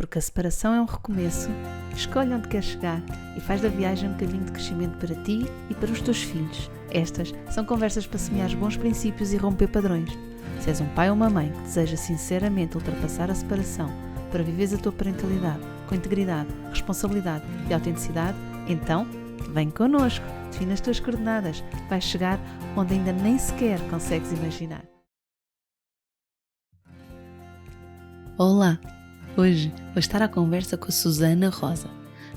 Porque a separação é um recomeço, escolhe onde queres chegar e faz da viagem um caminho de crescimento para ti e para os teus filhos. Estas são conversas para semear bons princípios e romper padrões. Se és um pai ou uma mãe que deseja sinceramente ultrapassar a separação para viveres a tua parentalidade com integridade, responsabilidade e autenticidade, então vem connosco, define as tuas coordenadas, vais chegar onde ainda nem sequer consegues imaginar. Olá! Hoje vou estar à conversa com a Susana Rosa.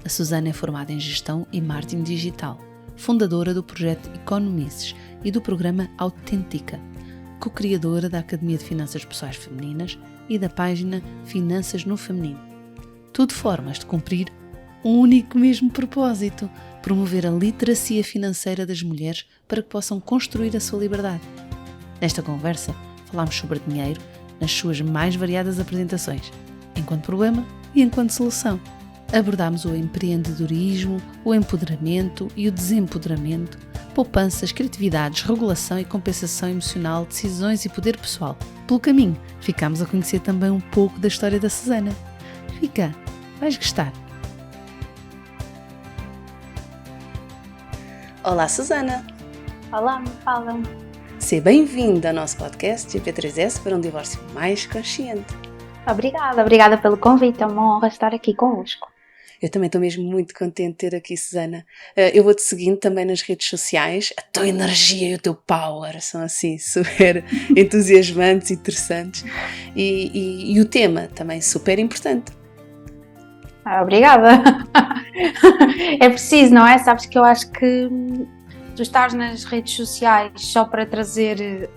A Susana é formada em Gestão e Marketing Digital, fundadora do projeto Economices e do programa Autêntica, co-criadora da Academia de Finanças Pessoais Femininas e da página Finanças no Feminino. Tudo formas de cumprir um único mesmo propósito: promover a literacia financeira das mulheres para que possam construir a sua liberdade. Nesta conversa, falámos sobre dinheiro nas suas mais variadas apresentações, enquanto problema e enquanto solução. Abordámos o empreendedorismo, o empoderamento e o desempoderamento, poupanças, criatividades, regulação e compensação emocional, decisões e poder pessoal. Pelo caminho, ficámos a conhecer também um pouco da história da Susana. Fica, vais gostar! Olá, Susana! Olá, me falam. Seja bem-vinda ao nosso podcast GP3S para um divórcio mais consciente. Obrigada pelo convite, é uma honra estar aqui convosco. Eu também estou mesmo muito contente de ter aqui, Susana. Eu vou-te seguindo também nas redes sociais. A tua energia e o teu power são assim super entusiasmantes e interessantes. E o tema também super importante. Obrigada. É preciso, não é? Sabes que eu acho que tu estás nas redes sociais só para trazer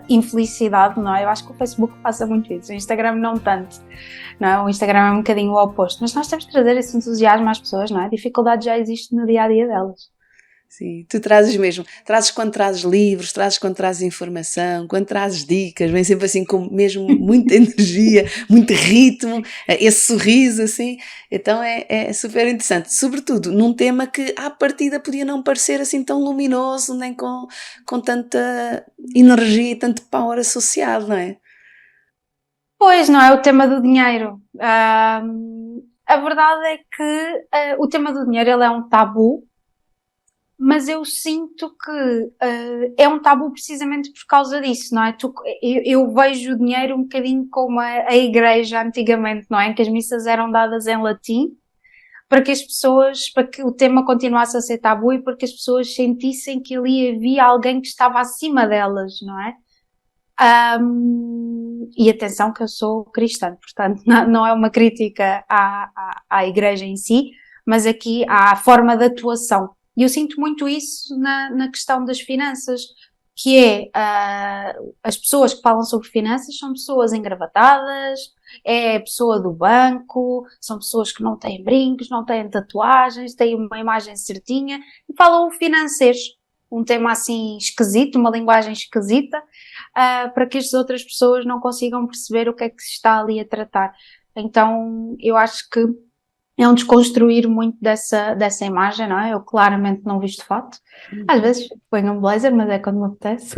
infelicidade, não é? Eu acho que o Facebook passa muito isso, o Instagram não tanto, não é? O Instagram é um bocadinho o oposto, mas nós temos de trazer esse entusiasmo às pessoas, não é? A dificuldade já existe no dia-a-dia delas. Sim, tu trazes mesmo, trazes quando trazes livros, trazes quando trazes informação, quando trazes dicas, vem sempre assim com mesmo muita energia, muito ritmo, esse sorriso assim, então é super interessante, sobretudo num tema que à partida podia não parecer assim tão luminoso, nem com tanta energia e tanto power associado, não é? Pois, não é o tema do dinheiro. A verdade é que o tema do dinheiro ele é um tabu, mas eu sinto que é um tabu precisamente por causa disso, não é? Eu vejo o dinheiro um bocadinho como a igreja antigamente, não é? Em que as missas eram dadas em latim, para que as pessoas, para que o tema continuasse a ser tabu e para que as pessoas sentissem que ali havia alguém que estava acima delas, não é? E atenção que eu sou cristã, portanto não é uma crítica à igreja em si, mas aqui à forma de atuação. E eu sinto muito isso na questão das finanças, que é as pessoas que falam sobre finanças são pessoas engravatadas, é a pessoa do banco, são pessoas que não têm brincos, não têm tatuagens, têm uma imagem certinha e falam o financeiros, um tema assim esquisito, uma linguagem esquisita, para que as outras pessoas não consigam perceber o que é que se está ali a tratar. Então eu acho que é um desconstruir muito dessa imagem, não é? Eu claramente não visto fato. Às vezes ponho um blazer, mas é quando me apetece.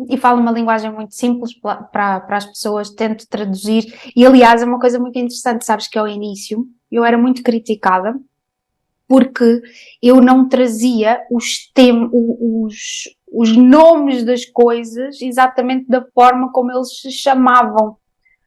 E falo uma linguagem muito simples para as pessoas, tento traduzir. E aliás, é uma coisa muito interessante, sabes que ao início eu era muito criticada porque eu não trazia os nomes das coisas exatamente da forma como eles se chamavam,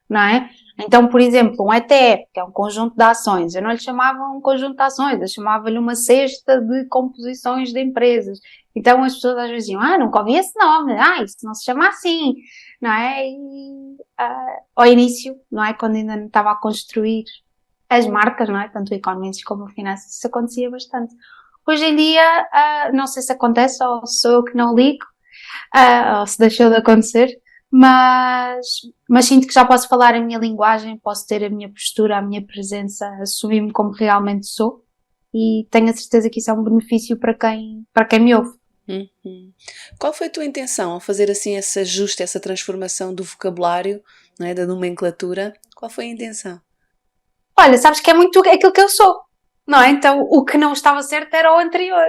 não é? Então, por exemplo, um ETF, que é um conjunto de ações, eu não lhe chamava um conjunto de ações, eu chamava-lhe uma cesta de composições de empresas. Então as pessoas às vezes diziam, nunca ouvi esse nome, isso não se chama assim, não é? E ao início, não é? Quando ainda não estava a construir as marcas, não é? Tanto o Economices como o Finanças, isso acontecia bastante. Hoje em dia, não sei se acontece ou sou eu que não ligo, ou se deixou de acontecer, mas sinto que já posso falar a minha linguagem, posso ter a minha postura, a minha presença, assumir-me como realmente sou e tenho a certeza que isso é um benefício para quem me ouve. Uhum. Qual foi a tua intenção ao fazer assim esse ajuste, essa transformação do vocabulário, não é, da nomenclatura? Qual foi a intenção? Olha, sabes que é muito aquilo que eu sou, não é? Então o que não estava certo era o anterior.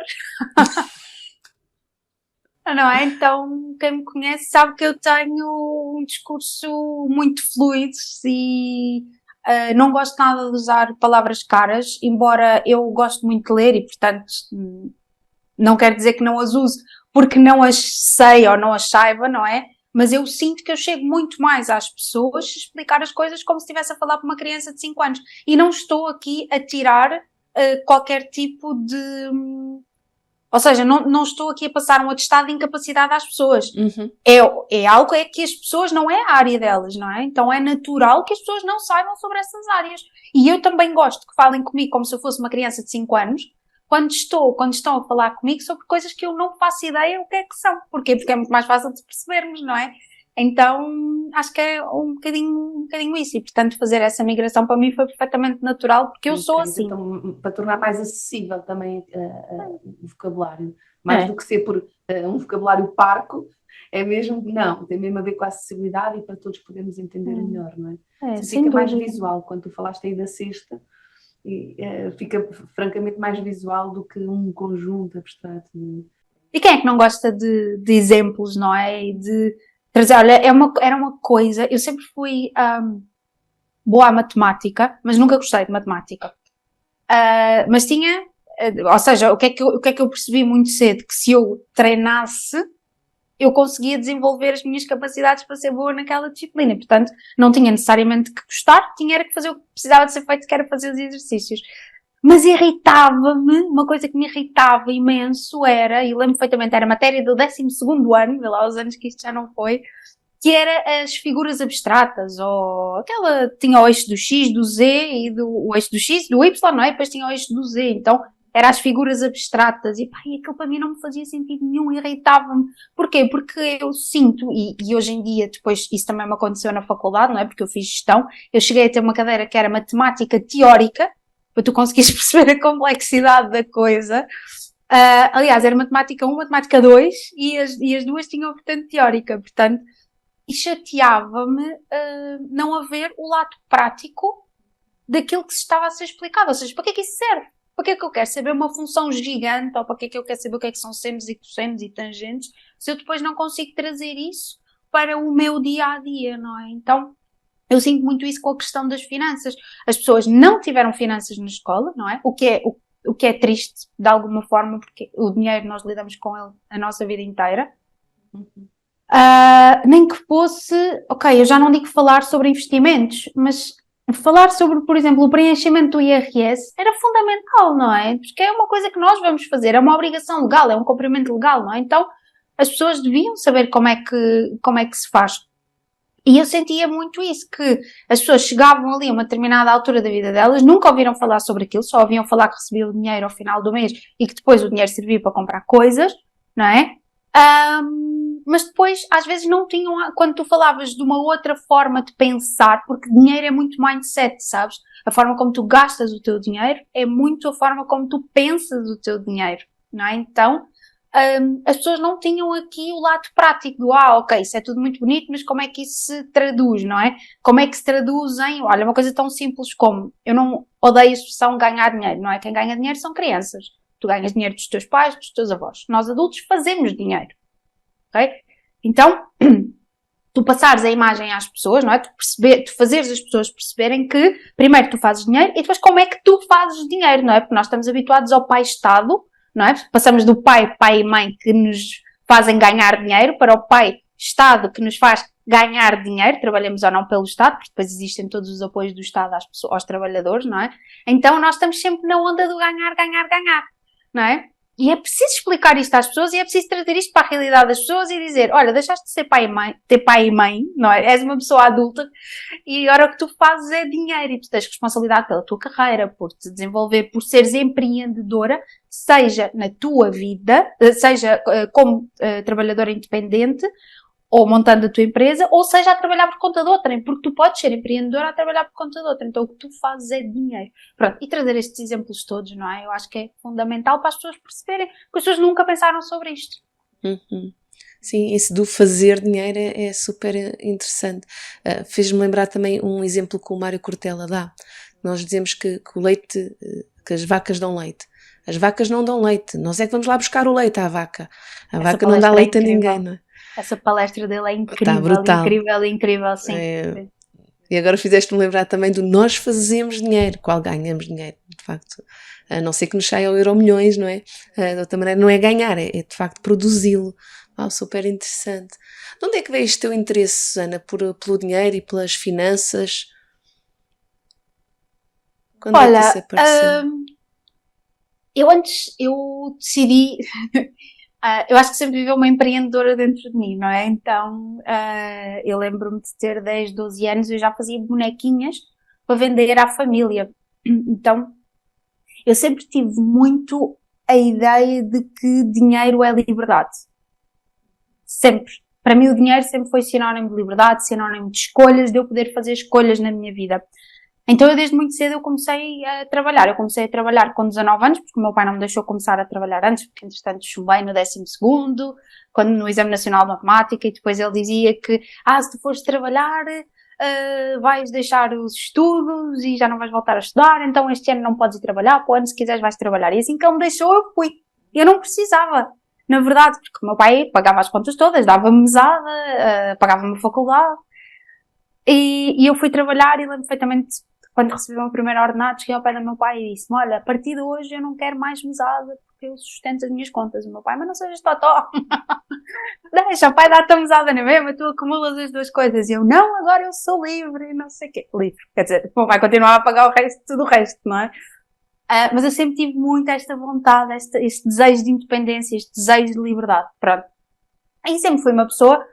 não é? Então, quem me conhece sabe que eu tenho um discurso muito fluido e não gosto nada de usar palavras caras, embora eu gosto muito de ler e, portanto, não quer dizer que não as use porque não as sei ou não as saiba, não é? Mas eu sinto que eu chego muito mais às pessoas se explicar as coisas como se estivesse a falar para uma criança de 5 anos. E não estou aqui a tirar qualquer tipo de... Ou seja, não estou aqui a passar um atestado de incapacidade às pessoas. Uhum. É algo que as pessoas não é a área delas, não é? Então é natural que as pessoas não saibam sobre essas áreas. E eu também gosto que falem comigo como se eu fosse uma criança de 5 anos, quando estão a falar comigo sobre coisas que eu não faço ideia o que é que são. Porquê? Porque é muito mais fácil de percebermos, não é? Então, acho que é um bocadinho isso. E, portanto, fazer essa migração para mim foi perfeitamente natural, porque eu sou assim. Então, para tornar mais acessível também o vocabulário, mais do que ser por um vocabulário parco, é mesmo, não, tem mesmo a ver com a acessibilidade e para todos podermos entender melhor, não é? Fica mais visual, quando tu falaste aí da cesta, e, fica francamente mais visual do que um conjunto abstrato. E quem é que não gosta de exemplos, não é? E de trazer, olha, era uma coisa, eu sempre fui boa à matemática, mas nunca gostei de matemática. Mas tinha, ou seja, o que é que eu percebi muito cedo? Que se eu treinasse, eu conseguia desenvolver as minhas capacidades para ser boa naquela disciplina. Portanto, não tinha necessariamente que gostar, era que fazer o que precisava de ser feito, que era fazer os exercícios. Mas irritava-me, uma coisa que me irritava imenso era, e lembro perfeitamente, era a matéria do 12º ano, vê lá os anos que isto já não foi, que era as figuras abstratas, ou aquela, tinha o eixo do X, do Z, e o eixo do X, do Y, não é? Depois tinha o eixo do Z, então eram as figuras abstratas, e pá, e aquilo para mim não me fazia sentido nenhum, irritava-me. Porquê? Porque eu sinto, e hoje em dia, depois, isso também me aconteceu na faculdade, não é? Porque eu fiz gestão, eu cheguei a ter uma cadeira que era matemática teórica, para tu conseguires perceber a complexidade da coisa. Aliás, era matemática 1, matemática 2, e as duas tinham vertente teórica, portanto, e chateava-me não haver o lado prático daquilo que se estava a ser explicado. Ou seja, para que é que isso serve? Para que é que eu quero saber uma função gigante, ou para que é que eu quero saber o que é que são senos e cossenos e tangentes, se eu depois não consigo trazer isso para o meu dia-a-dia, não é? Então, eu sinto muito isso com a questão das finanças. As pessoas não tiveram finanças na escola, não é? O que é triste, de alguma forma, porque o dinheiro nós lidamos com ele a nossa vida inteira. Nem que fosse, ok, eu já não digo falar sobre investimentos, mas falar sobre, por exemplo, o preenchimento do IRS era fundamental, não é? Porque é uma coisa que nós vamos fazer, é uma obrigação legal, é um cumprimento legal, não é? Então, as pessoas deviam saber como é que se faz. E eu sentia muito isso, que as pessoas chegavam ali a uma determinada altura da vida delas, nunca ouviram falar sobre aquilo, só ouviam falar que recebiam o dinheiro ao final do mês e que depois o dinheiro servia para comprar coisas, não é? Mas depois, às vezes não tinham, quando tu falavas de uma outra forma de pensar, porque dinheiro é muito mindset, sabes? A forma como tu gastas o teu dinheiro é muito a forma como tu pensas o teu dinheiro, não é? Então, as pessoas não tinham aqui o lado prático do, ok, isso é tudo muito bonito, mas como é que isso se traduz, não é? Como é que se traduz em, olha, uma coisa tão simples como, eu não odeio a expressão ganhar dinheiro, não é? Quem ganha dinheiro são crianças. Tu ganhas dinheiro dos teus pais, dos teus avós. Nós adultos fazemos dinheiro, ok? Então, tu passares a imagem às pessoas, não é? Tu fazeres as pessoas perceberem que, primeiro tu fazes dinheiro e depois como é que tu fazes dinheiro, não é? Porque nós estamos habituados ao pai-estado, não é? Passamos do pai e mãe que nos fazem ganhar dinheiro para o pai-estado que nos faz ganhar dinheiro, trabalhamos ou não pelo Estado, porque depois existem todos os apoios do Estado aos trabalhadores, não é? Então nós estamos sempre na onda do ganhar, não é? E é preciso explicar isto às pessoas e é preciso trazer isto para a realidade das pessoas e dizer, olha, deixaste de ser ter pai e mãe, não é? És uma pessoa adulta e agora o que tu fazes é dinheiro e tu tens responsabilidade pela tua carreira, por te desenvolver, por seres empreendedora, seja na tua vida, seja como trabalhadora independente, ou montando a tua empresa, ou seja a trabalhar por conta de outrem, porque tu podes ser empreendedora a trabalhar por conta de outrem, então o que tu fazes é dinheiro. Pronto, e trazer estes exemplos todos, não é? Eu acho que é fundamental para as pessoas perceberem, porque as pessoas nunca pensaram sobre isto. Sim, isso do fazer dinheiro é super interessante. Fez-me lembrar também um exemplo que o Mário Cortella dá. Nós dizemos que o leite, que as vacas dão leite. As vacas não dão leite, nós é que vamos lá buscar o leite à vaca. A Essa vaca não dá palestra é leite a incrível. ninguém, não é? Essa palestra dele é Tá incrível, brutal. incrível, incrível, sim. É. E agora fizeste-me lembrar também do nós fazemos dinheiro, qual ganhamos dinheiro, de facto. A não ser que nos saia ao Euromilhões, não é? De outra maneira, não é ganhar, é de facto produzi-lo. Super interessante. De onde é que veio este teu interesse, Susana, pelo dinheiro e pelas finanças? Quando é que Olha, isso apareceu? eu decidi, eu acho que sempre viveu uma empreendedora dentro de mim, não é? Então, eu lembro-me de ter 10, 12 anos e eu já fazia bonequinhas para vender à família. Então, eu sempre tive muito a ideia de que dinheiro é liberdade. Sempre. Para mim o dinheiro sempre foi sinónimo de liberdade, sinónimo de escolhas, de eu poder fazer escolhas na minha vida. Então eu desde muito cedo eu comecei a trabalhar. Eu comecei a trabalhar com 19 anos, porque o meu pai não me deixou começar a trabalhar antes, porque entretanto chumbei no 12º, quando no Exame Nacional de Matemática, e depois ele dizia que, se tu fores trabalhar, vais deixar os estudos e já não vais voltar a estudar, então este ano não podes ir trabalhar, para o ano se quiseres vais trabalhar. E assim que ele me deixou eu fui. Eu não precisava. Na verdade, porque o meu pai pagava as contas todas, dava-me mesada, pagava-me a faculdade. E eu fui trabalhar e lembro perfeitamente, quando recebi o meu primeiro ordenado, cheguei ao pé do meu pai e disse-me, olha, a partir de hoje eu não quero mais mesada, porque eu sustento as minhas contas. O meu pai, mas não sejas totó. Deixa, o pai dá-te a mesada, não é mesmo? Tu acumulas as duas coisas. E eu, não, agora eu sou livre, não sei o quê. Livre. Quer dizer, o meu pai continuava a pagar o resto, tudo o resto, não é? Mas eu sempre tive muito esta vontade, este desejo de independência, este desejo de liberdade. Pronto. E sempre fui uma pessoa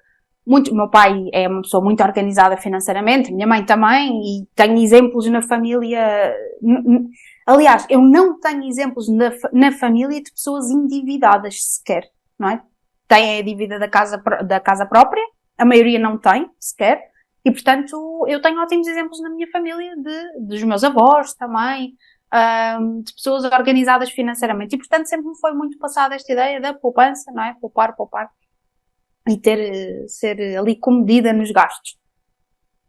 muito, o meu pai é uma pessoa muito organizada financeiramente, minha mãe também, e tenho exemplos na família. Aliás, eu não tenho exemplos na família de pessoas endividadas sequer, não é? Têm a dívida da casa própria, a maioria não tem sequer, e portanto eu tenho ótimos exemplos na minha família dos meus avós também, de pessoas organizadas financeiramente, e portanto sempre me foi muito passada esta ideia da poupança, não é? Poupar e ser ali comedida nos gastos.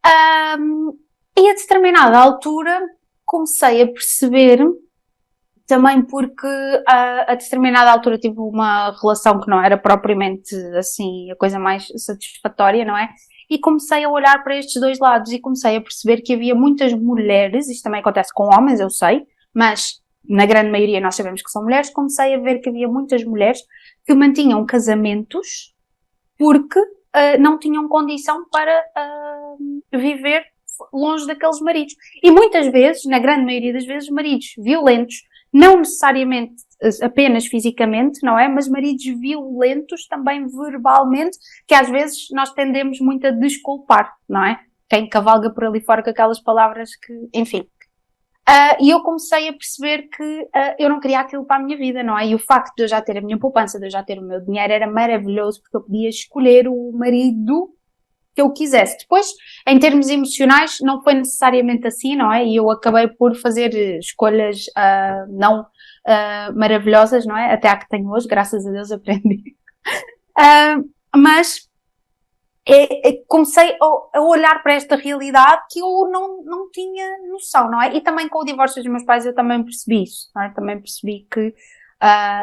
E a determinada altura comecei a perceber, também porque a determinada altura tive uma relação que não era propriamente assim a coisa mais satisfatória, não é? E comecei a olhar para estes dois lados e comecei a perceber que havia muitas mulheres, isto também acontece com homens, eu sei, mas na grande maioria nós sabemos que são mulheres, comecei a ver que havia muitas mulheres que mantinham casamentos porque não tinham condição para viver longe daqueles maridos. E muitas vezes, na grande maioria das vezes, maridos violentos, não necessariamente apenas fisicamente, não é? Mas maridos violentos também verbalmente, que às vezes nós tendemos muito a desculpar, não é? Quem cavalga por ali fora com aquelas palavras que, enfim. E eu comecei a perceber que eu não queria aquilo para a minha vida, não é? E o facto de eu já ter a minha poupança, de eu já ter o meu dinheiro, era maravilhoso, porque eu podia escolher o marido que eu quisesse. Depois, em termos emocionais, não foi necessariamente assim, não é? E eu acabei por fazer escolhas não maravilhosas, não é? Até a que tenho hoje, graças a Deus aprendi. Mas comecei a olhar para esta realidade que eu não tinha noção, não é? E também com o divórcio dos meus pais eu também percebi isso, não é? Também percebi que,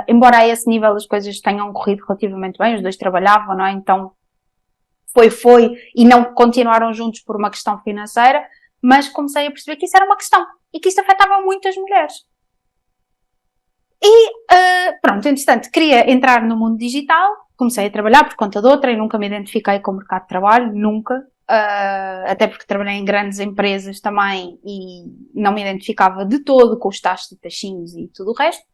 embora a esse nível as coisas tenham corrido relativamente bem, os dois trabalhavam, não é? Então, foi, e não continuaram juntos por uma questão financeira, mas comecei a perceber que isso era uma questão, e que isso afetava muitas mulheres. E, pronto, entretanto, queria entrar no mundo digital, comecei a trabalhar por conta de outra e nunca me identifiquei com o mercado de trabalho, nunca, até porque trabalhei em grandes empresas também e não me identificava de todo com os taxas e taxinhos e tudo o resto.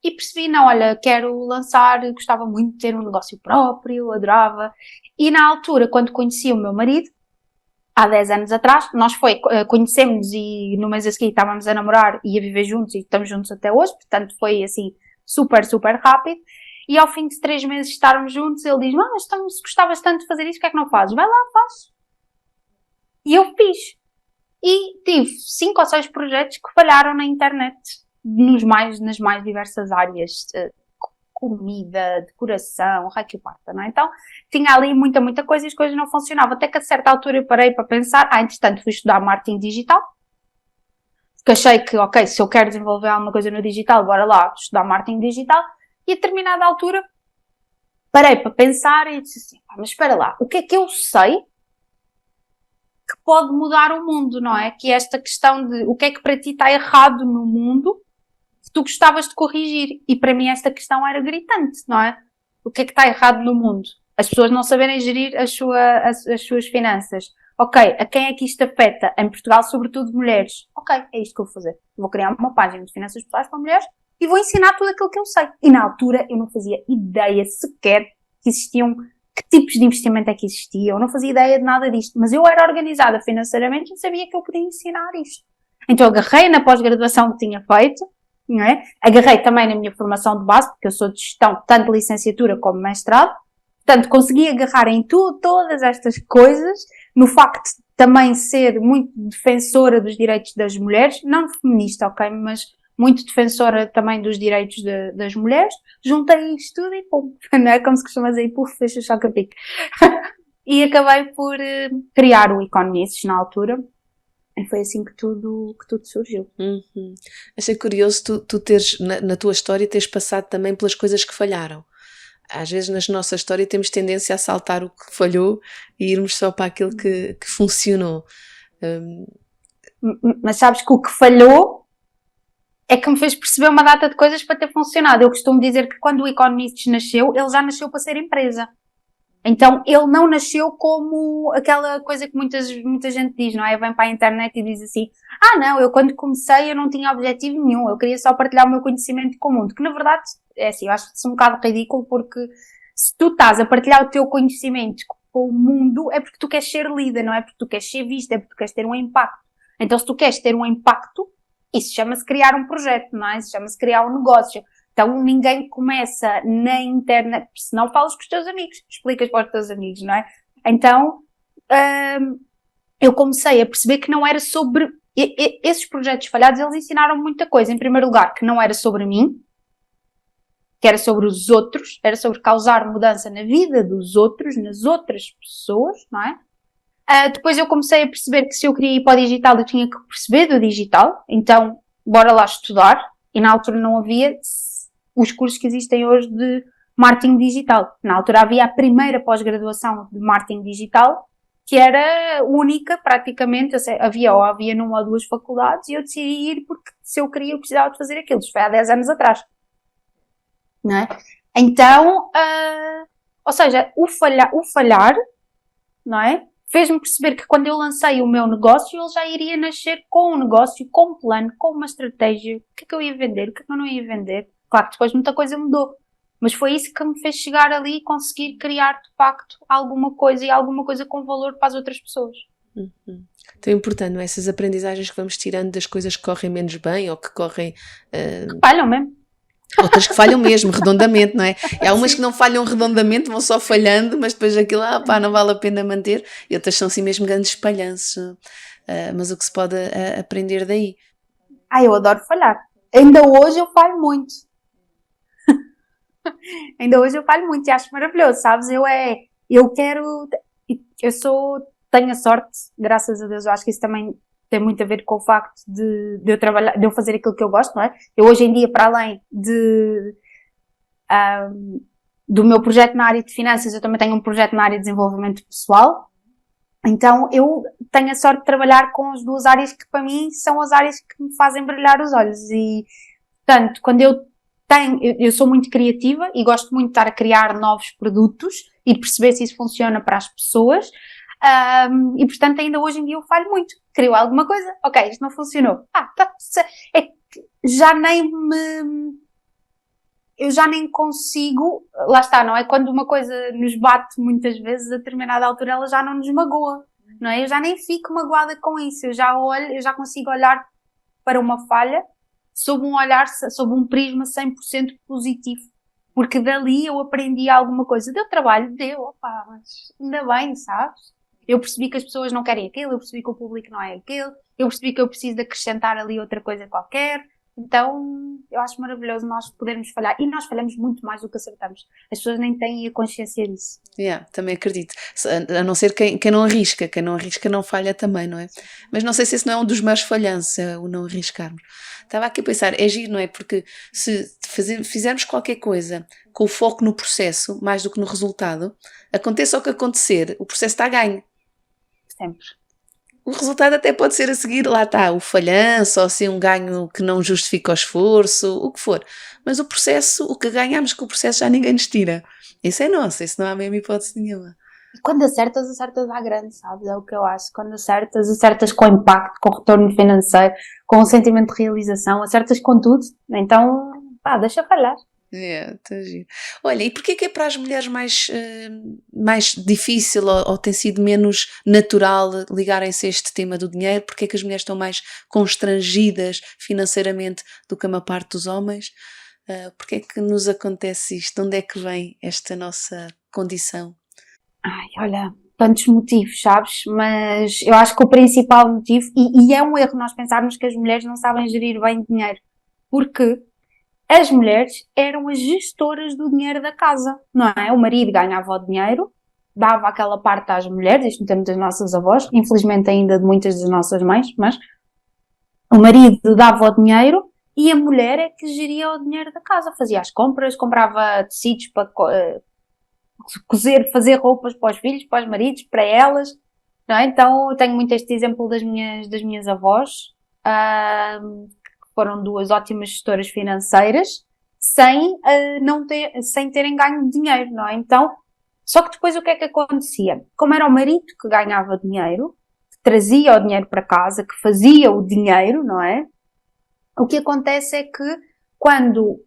E percebi, não, olha, quero lançar, gostava muito de ter um negócio próprio, adorava. E na altura, quando conheci o meu marido, há 10 anos atrás, nós conhecemos e no mês a seguir estávamos a namorar e a viver juntos e estamos juntos até hoje, portanto foi assim super, super rápido. E ao fim de 3 meses de estarmos juntos, ele diz, mas se gostavas tanto de fazer isto, o que é que não fazes? Vai lá, faz. E eu fiz. E tive 5 ou 6 projetos que falharam na internet, nas mais diversas áreas, comida, decoração, raio que parta, não é? Então, tinha ali muita coisa e as coisas não funcionavam. Até que a certa altura eu parei para pensar, entretanto fui estudar marketing digital. porque achei que, ok, se eu quero desenvolver alguma coisa no digital, bora lá estudar marketing digital, e a determinada altura parei para pensar e disse assim, mas espera lá, o que é que eu sei que pode mudar o mundo, não é? Que é esta questão de o que é que para ti está errado no mundo que tu gostavas de corrigir. E para mim esta questão era gritante, não é? O que é que está errado no mundo? As pessoas não saberem gerir as suas finanças. Ok, a quem é que isto afeta? Em Portugal, sobretudo mulheres. Ok, é isto que eu vou fazer. Vou criar uma página de finanças pessoais para mulheres e vou ensinar tudo aquilo que eu sei. E na altura eu não fazia ideia sequer que existiam, que tipos de investimento é que existiam. Eu não fazia ideia de nada disto. Mas eu era organizada financeiramente e sabia que eu podia ensinar isto. Então agarrei na pós-graduação que tinha feito, não é? Agarrei também na minha formação de base, porque eu sou de gestão, tanto de licenciatura como mestrado. Portanto, consegui agarrar em todas estas coisas, no facto de também ser muito defensora dos direitos das mulheres, não feminista, ok, mas muito defensora também dos direitos das mulheres. Juntei isto tudo e pum, não é? Como se costuma dizer, puf, fecha o choca-pique. E acabei por criar o Economices na altura. E foi assim que tudo surgiu. Uhum. Achei curioso tu teres, na tua história, teres passado também pelas coisas que falharam. Às vezes na nossa história temos tendência a saltar o que falhou e irmos só para aquilo que funcionou. Mas sabes que o que falhou é que me fez perceber uma data de coisas para ter funcionado. Eu costumo dizer que quando o Economists nasceu, ele já nasceu para ser empresa. Então, ele não nasceu como aquela coisa que muita gente diz, não é? Vem para a internet e diz assim, não, eu quando comecei eu não tinha objetivo nenhum, eu queria só partilhar o meu conhecimento com o mundo. Que na verdade, é assim, eu acho isso um bocado ridículo, porque se tu estás a partilhar o teu conhecimento com o mundo, é porque tu queres ser líder, não é porque tu queres ser vista, é porque tu queres ter um impacto. Então, se tu queres ter um impacto, isso chama-se criar um projeto, não é? Isso chama-se criar um negócio. Então ninguém começa na internet, se não falas com os teus amigos, explicas para os teus amigos, não é? Então eu comecei a perceber que não era sobre esses projetos falhados, eles ensinaram muita coisa. Em primeiro lugar, que não era sobre mim, que era sobre os outros, era sobre causar mudança na vida dos outros, nas outras pessoas, não é? Depois eu comecei a perceber que se eu queria ir para o digital, eu tinha que perceber do digital, então bora lá estudar, e na altura não havia os cursos que existem hoje de marketing digital. Na altura havia a primeira pós-graduação de marketing digital, que era única praticamente, havia numa ou duas faculdades, e eu decidi ir porque se eu queria eu precisava de fazer aquilo. Isto foi há 10 anos atrás. Não é? Então, ou seja, o falhar, não é? Fez-me perceber que quando eu lancei o meu negócio, ele já iria nascer com um negócio, com um plano, com uma estratégia. O que é que eu ia vender, o que é que eu não ia vender. Claro que depois muita coisa mudou, mas foi isso que me fez chegar ali e conseguir criar de facto alguma coisa e alguma coisa com valor para as outras pessoas. Uhum. Então é importante, não é? Essas aprendizagens que vamos tirando das coisas que correm menos bem ou que correm... Que falham mesmo. Outras que falham mesmo, redondamente, não é? Há umas que não falham redondamente, vão só falhando, mas depois aquilo, não vale a pena manter. E outras são assim mesmo grandes espalhanços. Mas o que se pode aprender daí? Eu adoro falhar. Ainda hoje eu falho muito. Ainda hoje eu falho muito e acho maravilhoso, sabes? Tenho a sorte, graças a Deus, eu acho que isso também tem muito a ver com o facto de eu trabalhar, de eu fazer aquilo que eu gosto, não é? Eu hoje em dia, para além do meu projeto na área de finanças, eu também tenho um projeto na área de desenvolvimento pessoal. Então eu tenho a sorte de trabalhar com as duas áreas que para mim são as áreas que me fazem brilhar os olhos. E, portanto, quando eu sou muito criativa e gosto muito de estar a criar novos produtos e de perceber se isso funciona para as pessoas. E portanto ainda hoje em dia eu falho muito. Crio alguma coisa, ok, isto não funcionou. É que eu já nem consigo, lá está, não é? Quando uma coisa nos bate muitas vezes, a determinada altura ela já não nos magoa, não é? Eu já nem fico magoada com isso, eu já consigo olhar para uma falha sob um prisma 100% positivo, porque dali eu aprendi alguma coisa. Deu trabalho? Deu, mas ainda bem, sabes? Eu percebi que as pessoas não querem aquilo, eu percebi que o público não é aquele, eu percebi que eu preciso de acrescentar ali outra coisa qualquer, Então, eu acho maravilhoso nós podermos falhar. E nós falhamos muito mais do que acertamos. As pessoas nem têm a consciência disso. Também acredito. A não ser quem não arrisca. Quem não arrisca não falha também, não é? Mas não sei se esse não é um dos maiores falhanços, o não arriscarmos. Estava aqui a pensar, é giro, não é? Porque se fizermos qualquer coisa com o foco no processo, mais do que no resultado, aconteça o que acontecer, o processo está a ganho. Sempre. O resultado até pode ser a seguir, lá está, o falhanço, ou assim um ganho que não justifica o esforço, o que for. Mas o processo, o que ganhamos com o processo já ninguém nos tira. Isso é nosso, isso não há mesmo hipótese nenhuma. E quando acertas à grande, sabes? É o que eu acho. Quando acertas com impacto, com retorno financeiro, com um sentimento de realização, acertas com tudo. Então, deixa falhar. Tá giro. Olha, e porquê que é para as mulheres mais difícil ou tem sido menos natural ligarem-se a este tema do dinheiro? Porquê que as mulheres estão mais constrangidas financeiramente do que a maior parte dos homens? Porquê que nos acontece isto? De onde é que vem esta nossa condição? Olha, tantos motivos, sabes? Mas eu acho que o principal motivo, e é um erro nós pensarmos que as mulheres não sabem gerir bem dinheiro, porque as mulheres eram as gestoras do dinheiro da casa, não é? O marido ganhava o dinheiro, dava aquela parte às mulheres, isto no tempo das nossas avós, infelizmente ainda de muitas das nossas mães, mas o marido dava o dinheiro e a mulher é que geria o dinheiro da casa, fazia as compras, comprava tecidos para cozer, fazer roupas para os filhos, para os maridos, para elas, não é? Então eu tenho muito este exemplo das minhas avós, foram duas ótimas gestoras financeiras, sem terem ganho dinheiro, não é? Então, só que depois o que é que acontecia? Como era o marido que ganhava dinheiro, que trazia o dinheiro para casa, que fazia o dinheiro, não é? O que acontece é que quando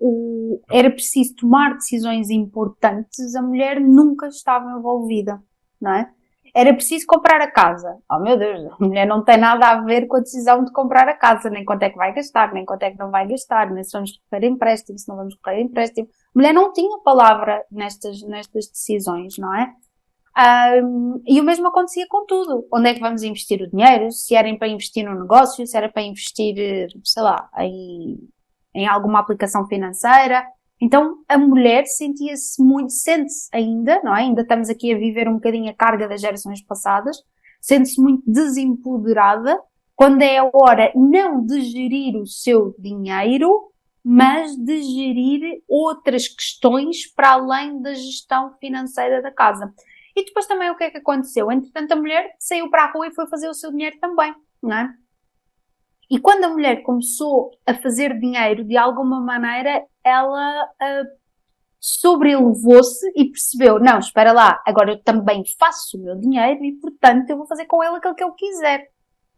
era preciso tomar decisões importantes, a mulher nunca estava envolvida, não é? Era preciso comprar a casa. Oh meu Deus, a mulher não tem nada a ver com a decisão de comprar a casa, nem quanto é que vai gastar, nem quanto é que não vai gastar, nem se vamos recorrer empréstimo, se não vamos recorrer empréstimo. A mulher não tinha palavra nestas decisões, não é? E o mesmo acontecia com tudo. Onde é que vamos investir o dinheiro? Se era para investir no negócio, se era para investir, sei lá, em alguma aplicação financeira. Então a mulher sentia-se muito, sente-se ainda, não é? Ainda estamos aqui a viver um bocadinho a carga das gerações passadas, sente-se muito desempoderada quando é a hora não de gerir o seu dinheiro, mas de gerir outras questões para além da gestão financeira da casa. E depois também o que é que aconteceu? Entretanto a mulher saiu para a rua e foi fazer o seu dinheiro também, não é? E quando a mulher começou a fazer dinheiro, de alguma maneira, ela sobrelevou-se e percebeu, não, espera lá, agora eu também faço o meu dinheiro e, portanto, eu vou fazer com ele aquilo que eu quiser.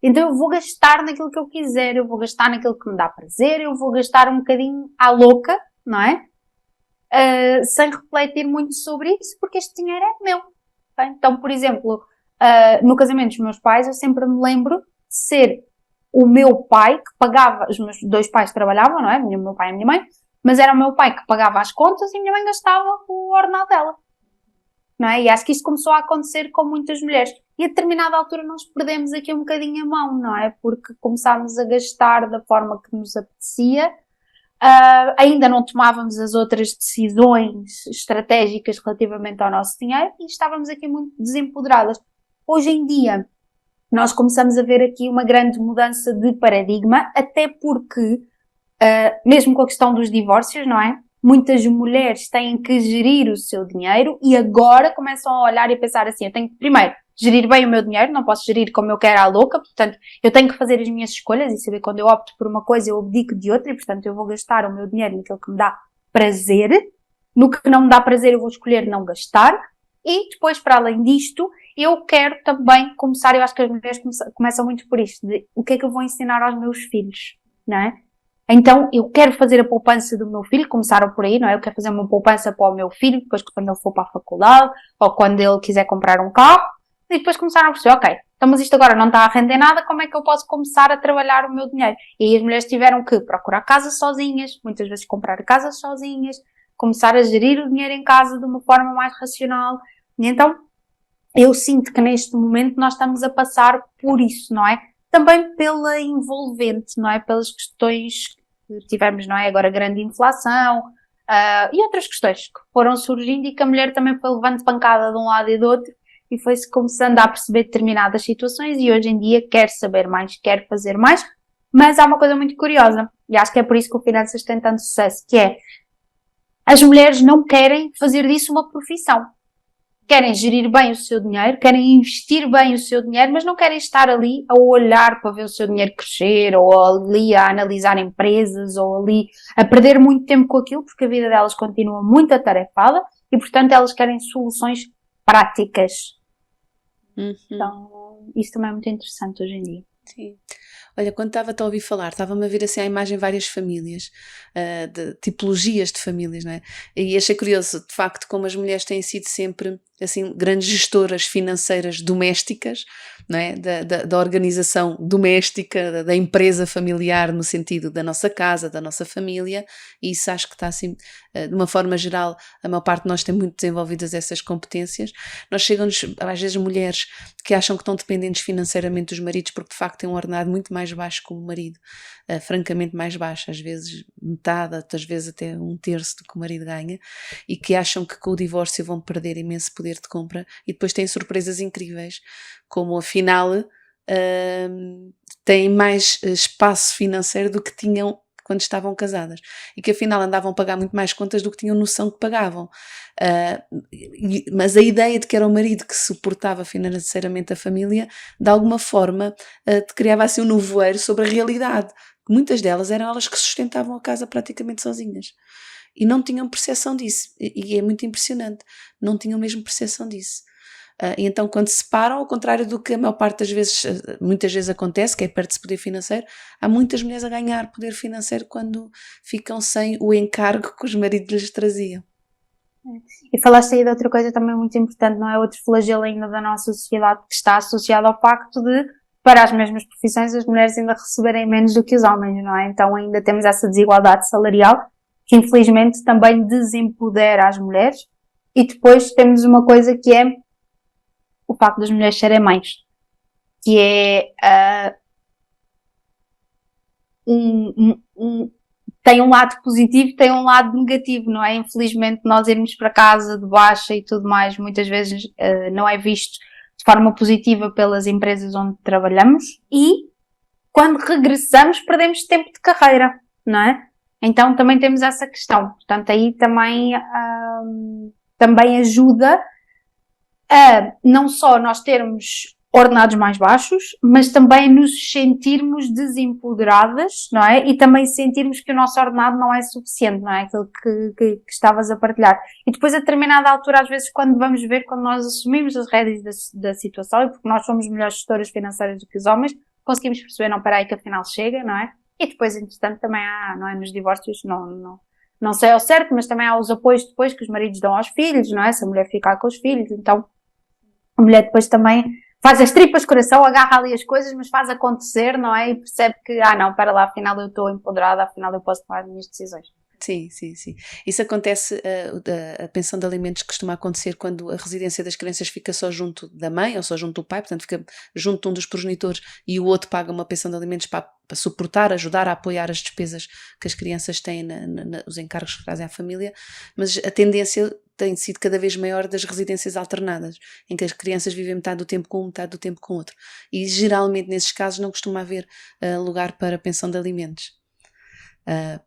Então eu vou gastar naquilo que eu quiser, eu vou gastar naquilo que me dá prazer, eu vou gastar um bocadinho à louca, não é? Sem refletir muito sobre isso, porque este dinheiro é meu. Okay? Então, por exemplo, no casamento dos meus pais, eu sempre me lembro de ser o meu pai que pagava, os meus dois pais trabalhavam, não é? O meu pai e a minha mãe, mas era o meu pai que pagava as contas e a minha mãe gastava o ordenado dela, não é? E acho que isto começou a acontecer com muitas mulheres. E a determinada altura nós perdemos aqui um bocadinho a mão, não é? Porque começámos a gastar da forma que nos apetecia, ainda não tomávamos as outras decisões estratégicas relativamente ao nosso dinheiro e estávamos aqui muito desempoderadas. Hoje em dia, nós começamos a ver aqui uma grande mudança de paradigma, até porque, mesmo com a questão dos divórcios, não é? Muitas mulheres têm que gerir o seu dinheiro e agora começam a olhar e pensar assim, eu tenho que, primeiro, gerir bem o meu dinheiro, não posso gerir como eu quero à louca, portanto, eu tenho que fazer as minhas escolhas e saber quando eu opto por uma coisa, eu abdico de outra e, portanto, eu vou gastar o meu dinheiro naquilo que me dá prazer, no que não me dá prazer eu vou escolher não gastar e depois, para além disto, eu quero também começar, eu acho que as mulheres começam muito por isto, de o que é que eu vou ensinar aos meus filhos, não é? Então, eu quero fazer a poupança do meu filho, começaram por aí, não é? Eu quero fazer uma poupança para o meu filho, depois quando ele for para a faculdade, ou quando ele quiser comprar um carro, e depois começaram a perceber, ok, então mas isto agora não está a render nada, como é que eu posso começar a trabalhar o meu dinheiro? E aí as mulheres tiveram que procurar casas sozinhas, muitas vezes comprar casas sozinhas, começar a gerir o dinheiro em casa de uma forma mais racional, e então, eu sinto que neste momento nós estamos a passar por isso, não é? Também pela envolvente, não é? Pelas questões que tivemos, não é? Agora grande inflação, e outras questões que foram surgindo e que a mulher também foi levando pancada de um lado e do outro e foi-se começando a perceber determinadas situações e hoje em dia quer saber mais, quer fazer mais, mas há uma coisa muito curiosa e acho que é por isso que o Finanças tem tanto sucesso, que é as mulheres não querem fazer disso uma profissão. Querem gerir bem o seu dinheiro, querem investir bem o seu dinheiro, mas não querem estar ali a olhar para ver o seu dinheiro crescer, ou ali a analisar empresas, ou ali a perder muito tempo com aquilo, porque a vida delas continua muito atarefada e, portanto, elas querem soluções práticas. Então, isso também é muito interessante hoje em dia. Sim. Olha, quando estava-te a ouvir falar, estava-me a ver assim à imagem várias famílias, de tipologias de famílias, não é? E achei curioso, de facto, como as mulheres têm sido sempre, assim, grandes gestoras financeiras domésticas, não é? Da organização doméstica, da empresa familiar, no sentido da nossa casa, da nossa família, e isso acho que está assim, de uma forma geral, a maior parte de nós tem muito desenvolvidas essas competências. Nós chegam-nos, às vezes, mulheres que acham que estão dependentes financeiramente dos maridos, porque de facto têm um ordenado muito mais baixo que o marido, francamente mais baixo, às vezes metade, outras vezes até 1/3 do que o marido ganha, e que acham que com o divórcio vão perder imenso poder de compra, e depois têm surpresas incríveis, como afinal têm mais espaço financeiro do que tinham quando estavam casadas, e que afinal andavam a pagar muito mais contas do que tinham noção que pagavam. Mas a ideia de que era o marido que suportava financeiramente a família, de alguma forma, criava assim um nevoeiro sobre a realidade. Muitas delas eram elas que sustentavam a casa praticamente sozinhas. E não tinham percepção disso. E é muito impressionante. Não tinham mesmo percepção disso. E então quando se separam, ao contrário do que a maior parte das vezes, muitas vezes acontece, que é perde-se poder financeiro, há muitas mulheres a ganhar poder financeiro quando ficam sem o encargo que os maridos lhes traziam. E falaste aí de outra coisa também muito importante, não é? Outro flagelo ainda da nossa sociedade que está associado ao facto de, para as mesmas profissões, as mulheres ainda receberem menos do que os homens, não é? Então ainda temos essa desigualdade salarial que infelizmente também desempodera as mulheres. E depois temos uma coisa que é o facto das mulheres serem mães, que é tem um lado positivo, tem um lado negativo, não é? Infelizmente nós irmos para casa de baixa e tudo mais, muitas vezes não é visto de forma positiva pelas empresas onde trabalhamos e quando regressamos perdemos tempo de carreira, não é? Então também temos essa questão, portanto aí também ajuda a não só nós termos ordenados mais baixos, mas também nos sentirmos desempoderadas, não é? E também sentirmos que o nosso ordenado não é suficiente, não é? Aquilo que estavas a partilhar. E depois a determinada altura, às vezes, quando vamos ver, quando nós assumimos as rédeas da situação, e porque nós somos melhores gestoras financeiras do que os homens, conseguimos perceber, não, peraí, que afinal chega, não é? E depois, entretanto, também há, não é? Nos divórcios, não sei ao certo, mas também há os apoios depois que os maridos dão aos filhos, não é? Se a mulher ficar com os filhos, então a mulher depois também faz as tripas de coração, agarra ali as coisas, mas faz acontecer, não é? E percebe que, não, para lá, afinal eu estou empoderada, afinal eu posso tomar as minhas decisões. Sim, sim, sim. Isso acontece, a pensão de alimentos costuma acontecer quando a residência das crianças fica só junto da mãe ou só junto do pai, portanto fica junto de um dos progenitores e o outro paga uma pensão de alimentos para suportar, ajudar a apoiar as despesas que as crianças têm, os encargos que trazem à família, mas a tendência tem sido cada vez maior das residências alternadas, em que as crianças vivem metade do tempo com um, metade do tempo com outro. E geralmente nesses casos não costuma haver lugar para pensão de alimentos.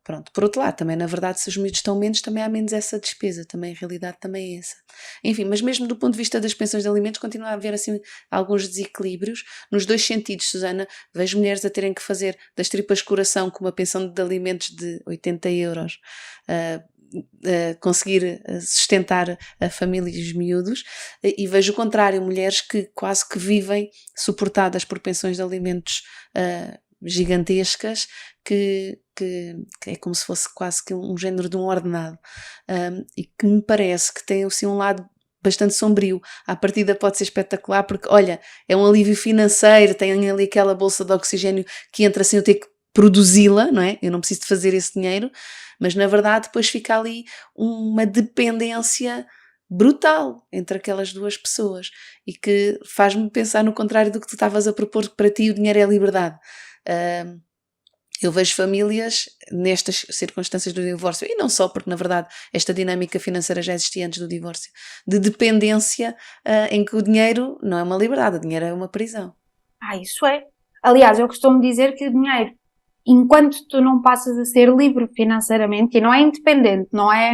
Pronto, por outro lado, também na verdade se os miúdos estão menos, também há menos essa despesa, também a realidade também é essa. Enfim, mas mesmo do ponto de vista das pensões de alimentos continua a haver assim alguns desequilíbrios, nos dois sentidos, Susana. Vejo mulheres a terem que fazer das tripas de coração com uma pensão de alimentos de 80 euros, conseguir sustentar a família e os miúdos, e vejo o contrário, mulheres que quase que vivem suportadas por pensões de alimentos gigantescas, que é como se fosse quase que um género de um ordenado, e que me parece que tem assim um lado bastante sombrio. À partida pode ser espetacular porque, olha, é um alívio financeiro, tem ali aquela bolsa de oxigênio que entra sem eu ter que produzi-la, não é? Eu não preciso de fazer esse dinheiro, mas na verdade depois fica ali uma dependência brutal entre aquelas duas pessoas e que faz-me pensar no contrário do que tu estavas a propor, que para ti o dinheiro é a liberdade. Eu vejo famílias nestas circunstâncias do divórcio, e não só, porque na verdade esta dinâmica financeira já existia antes do divórcio, de dependência em que o dinheiro não é uma liberdade, o dinheiro é uma prisão. Isso é. Aliás, eu costumo dizer que o dinheiro, enquanto tu não passas a ser livre financeiramente, e não é independente, não é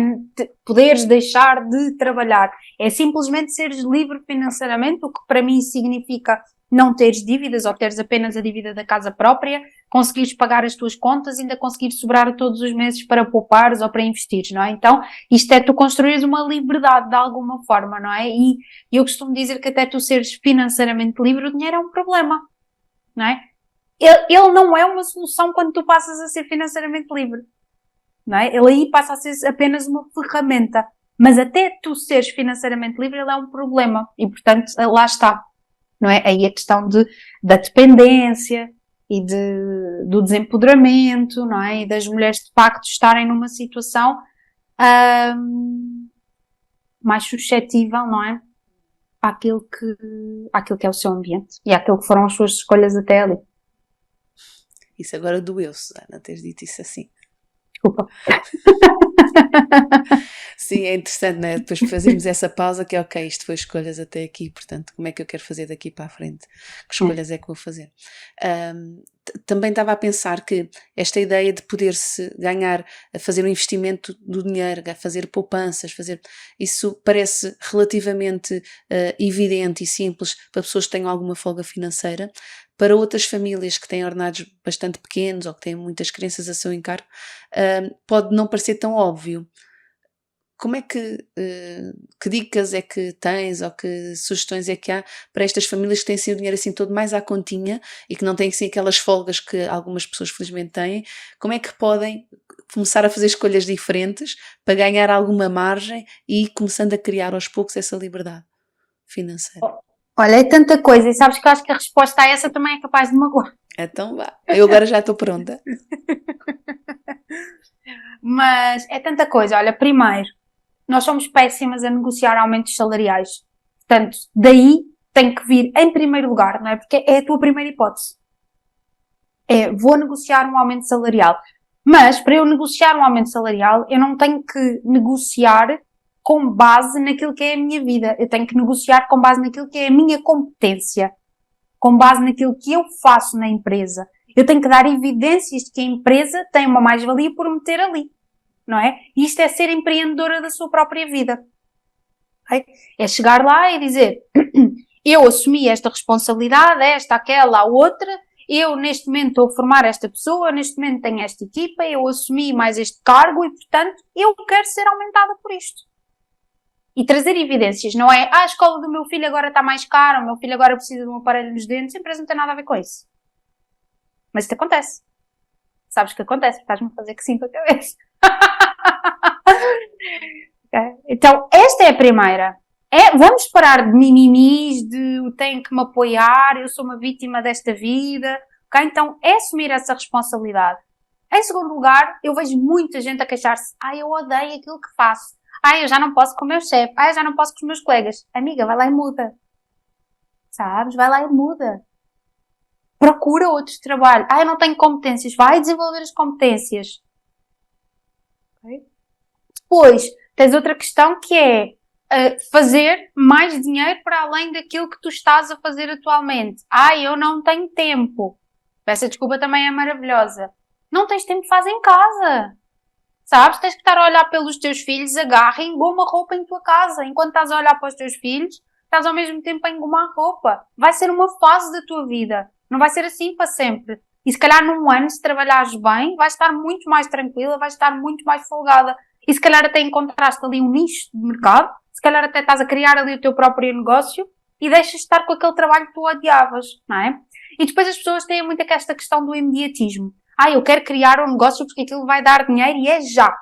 poderes deixar de trabalhar, é simplesmente seres livre financeiramente, o que para mim significa não teres dívidas ou teres apenas a dívida da casa própria, conseguires pagar as tuas contas e ainda conseguires sobrar todos os meses para poupares ou para investires, não é? Então, isto é tu construires uma liberdade de alguma forma, não é? E eu costumo dizer que até tu seres financeiramente livre, o dinheiro é um problema, não é? Ele não é uma solução quando tu passas a ser financeiramente livre, não é? Ele aí passa a ser apenas uma ferramenta, mas até tu seres financeiramente livre, ele é um problema e, portanto, lá está, não é? Aí a questão da dependência e do desempoderamento, não é? E das mulheres de facto estarem numa situação mais suscetível, não é? Àquilo que é o seu ambiente e àquilo que foram as suas escolhas até ali. Isso agora doeu, Susana, teres dito isso assim. Desculpa. Sim, é interessante, não é? Depois fazermos essa pausa que é ok, isto foi escolhas até aqui, portanto, como é que eu quero fazer daqui para a frente? Que escolhas é que vou fazer? Também estava a pensar que esta ideia de poder-se ganhar, fazer um investimento do dinheiro, fazer poupanças, isso parece relativamente evidente e simples para pessoas que tenham alguma folga financeira. Para outras famílias que têm ordenados bastante pequenos ou que têm muitas crianças a seu encargo, pode não parecer tão óbvio. Como é que dicas é que tens ou que sugestões é que há para estas famílias que têm assim o dinheiro assim todo mais à continha e que não têm assim aquelas folgas que algumas pessoas felizmente têm? Como é que podem começar a fazer escolhas diferentes para ganhar alguma margem e ir começando a criar aos poucos essa liberdade financeira? Olha, é tanta coisa, e sabes que eu acho que a resposta a essa também é capaz de magoar. Então vá, eu agora já estou pronta. Mas é tanta coisa. Olha, primeiro, nós somos péssimas a negociar aumentos salariais. Portanto, daí tem que vir em primeiro lugar, não é? Porque é a tua primeira hipótese. Vou negociar um aumento salarial. Mas, para eu negociar um aumento salarial, eu não tenho que negociar com base naquilo que é a minha vida. Eu tenho que negociar com base naquilo que é a minha competência. Com base naquilo que eu faço na empresa. Eu tenho que dar evidências de que a empresa tem uma mais-valia por me ter ali. Não é? Isto é ser empreendedora da sua própria vida. Okay? É chegar lá e dizer, eu assumi esta responsabilidade, esta, aquela, a outra, eu neste momento estou a formar esta pessoa, neste momento tenho esta equipa, eu assumi mais este cargo e, portanto, eu quero ser aumentada por isto. E trazer evidências, não é, a escola do meu filho agora está mais cara, o meu filho agora precisa de um aparelho nos dentes, a empresa não tem nada a ver com isso. Mas isto acontece. Sabes que acontece, estás-me a fazer que sim com a cabeça. Okay? Então, esta é a primeira. Vamos parar de mimimis, de eu tenho que me apoiar, eu sou uma vítima desta vida. Okay? Então, é assumir essa responsabilidade. Em segundo lugar, eu vejo muita gente a queixar-se. Eu odeio aquilo que faço. Eu já não posso com o meu chefe. Eu já não posso com os meus colegas. Amiga, vai lá e muda. Sabes? Vai lá e muda. Procura outro trabalho. Eu não tenho competências. Vai desenvolver as competências. Okay? Depois, tens outra questão que é fazer mais dinheiro para além daquilo que tu estás a fazer atualmente. Eu não tenho tempo. Essa desculpa também é maravilhosa. Não tens tempo, faz em casa. Sabes? Tens que estar a olhar pelos teus filhos, agarra e engoma roupa em tua casa. Enquanto estás a olhar para os teus filhos, estás ao mesmo tempo a engomar roupa. Vai ser uma fase da tua vida. Não vai ser assim para sempre. E se calhar num ano, se trabalhares bem, vais estar muito mais tranquila, vais estar muito mais folgada. E se calhar até encontraste ali um nicho de mercado, se calhar até estás a criar ali o teu próprio negócio e deixas de estar com aquele trabalho que tu odiavas, não é? E depois as pessoas têm muito esta questão do imediatismo. Eu quero criar um negócio porque aquilo vai dar dinheiro e é já,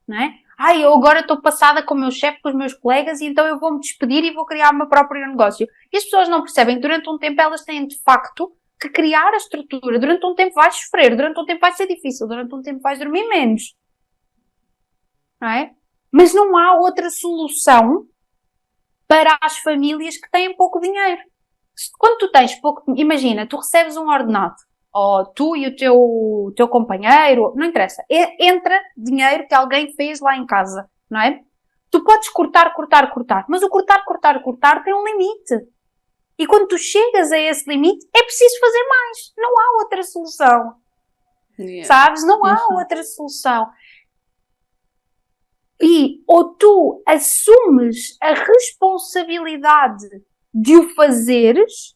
não é? Eu agora estou passada com o meu chefe, com os meus colegas e então eu vou-me despedir e vou criar o meu próprio negócio. E as pessoas não percebem, durante um tempo elas têm de facto que criar a estrutura. Durante um tempo vais sofrer, durante um tempo vai ser difícil, durante um tempo vais dormir menos. Não é? Mas não há outra solução para as famílias que têm pouco dinheiro. Quando tu tens pouco, imagina, tu recebes um ordenado, ou tu e o teu companheiro, não interessa. Entra dinheiro que alguém fez lá em casa, não é? Tu podes cortar, mas o cortar tem um limite. E quando tu chegas a esse limite, é preciso fazer mais. Não há outra solução. Yeah. Sabes? Não há outra solução. E ou tu assumes a responsabilidade de o fazeres,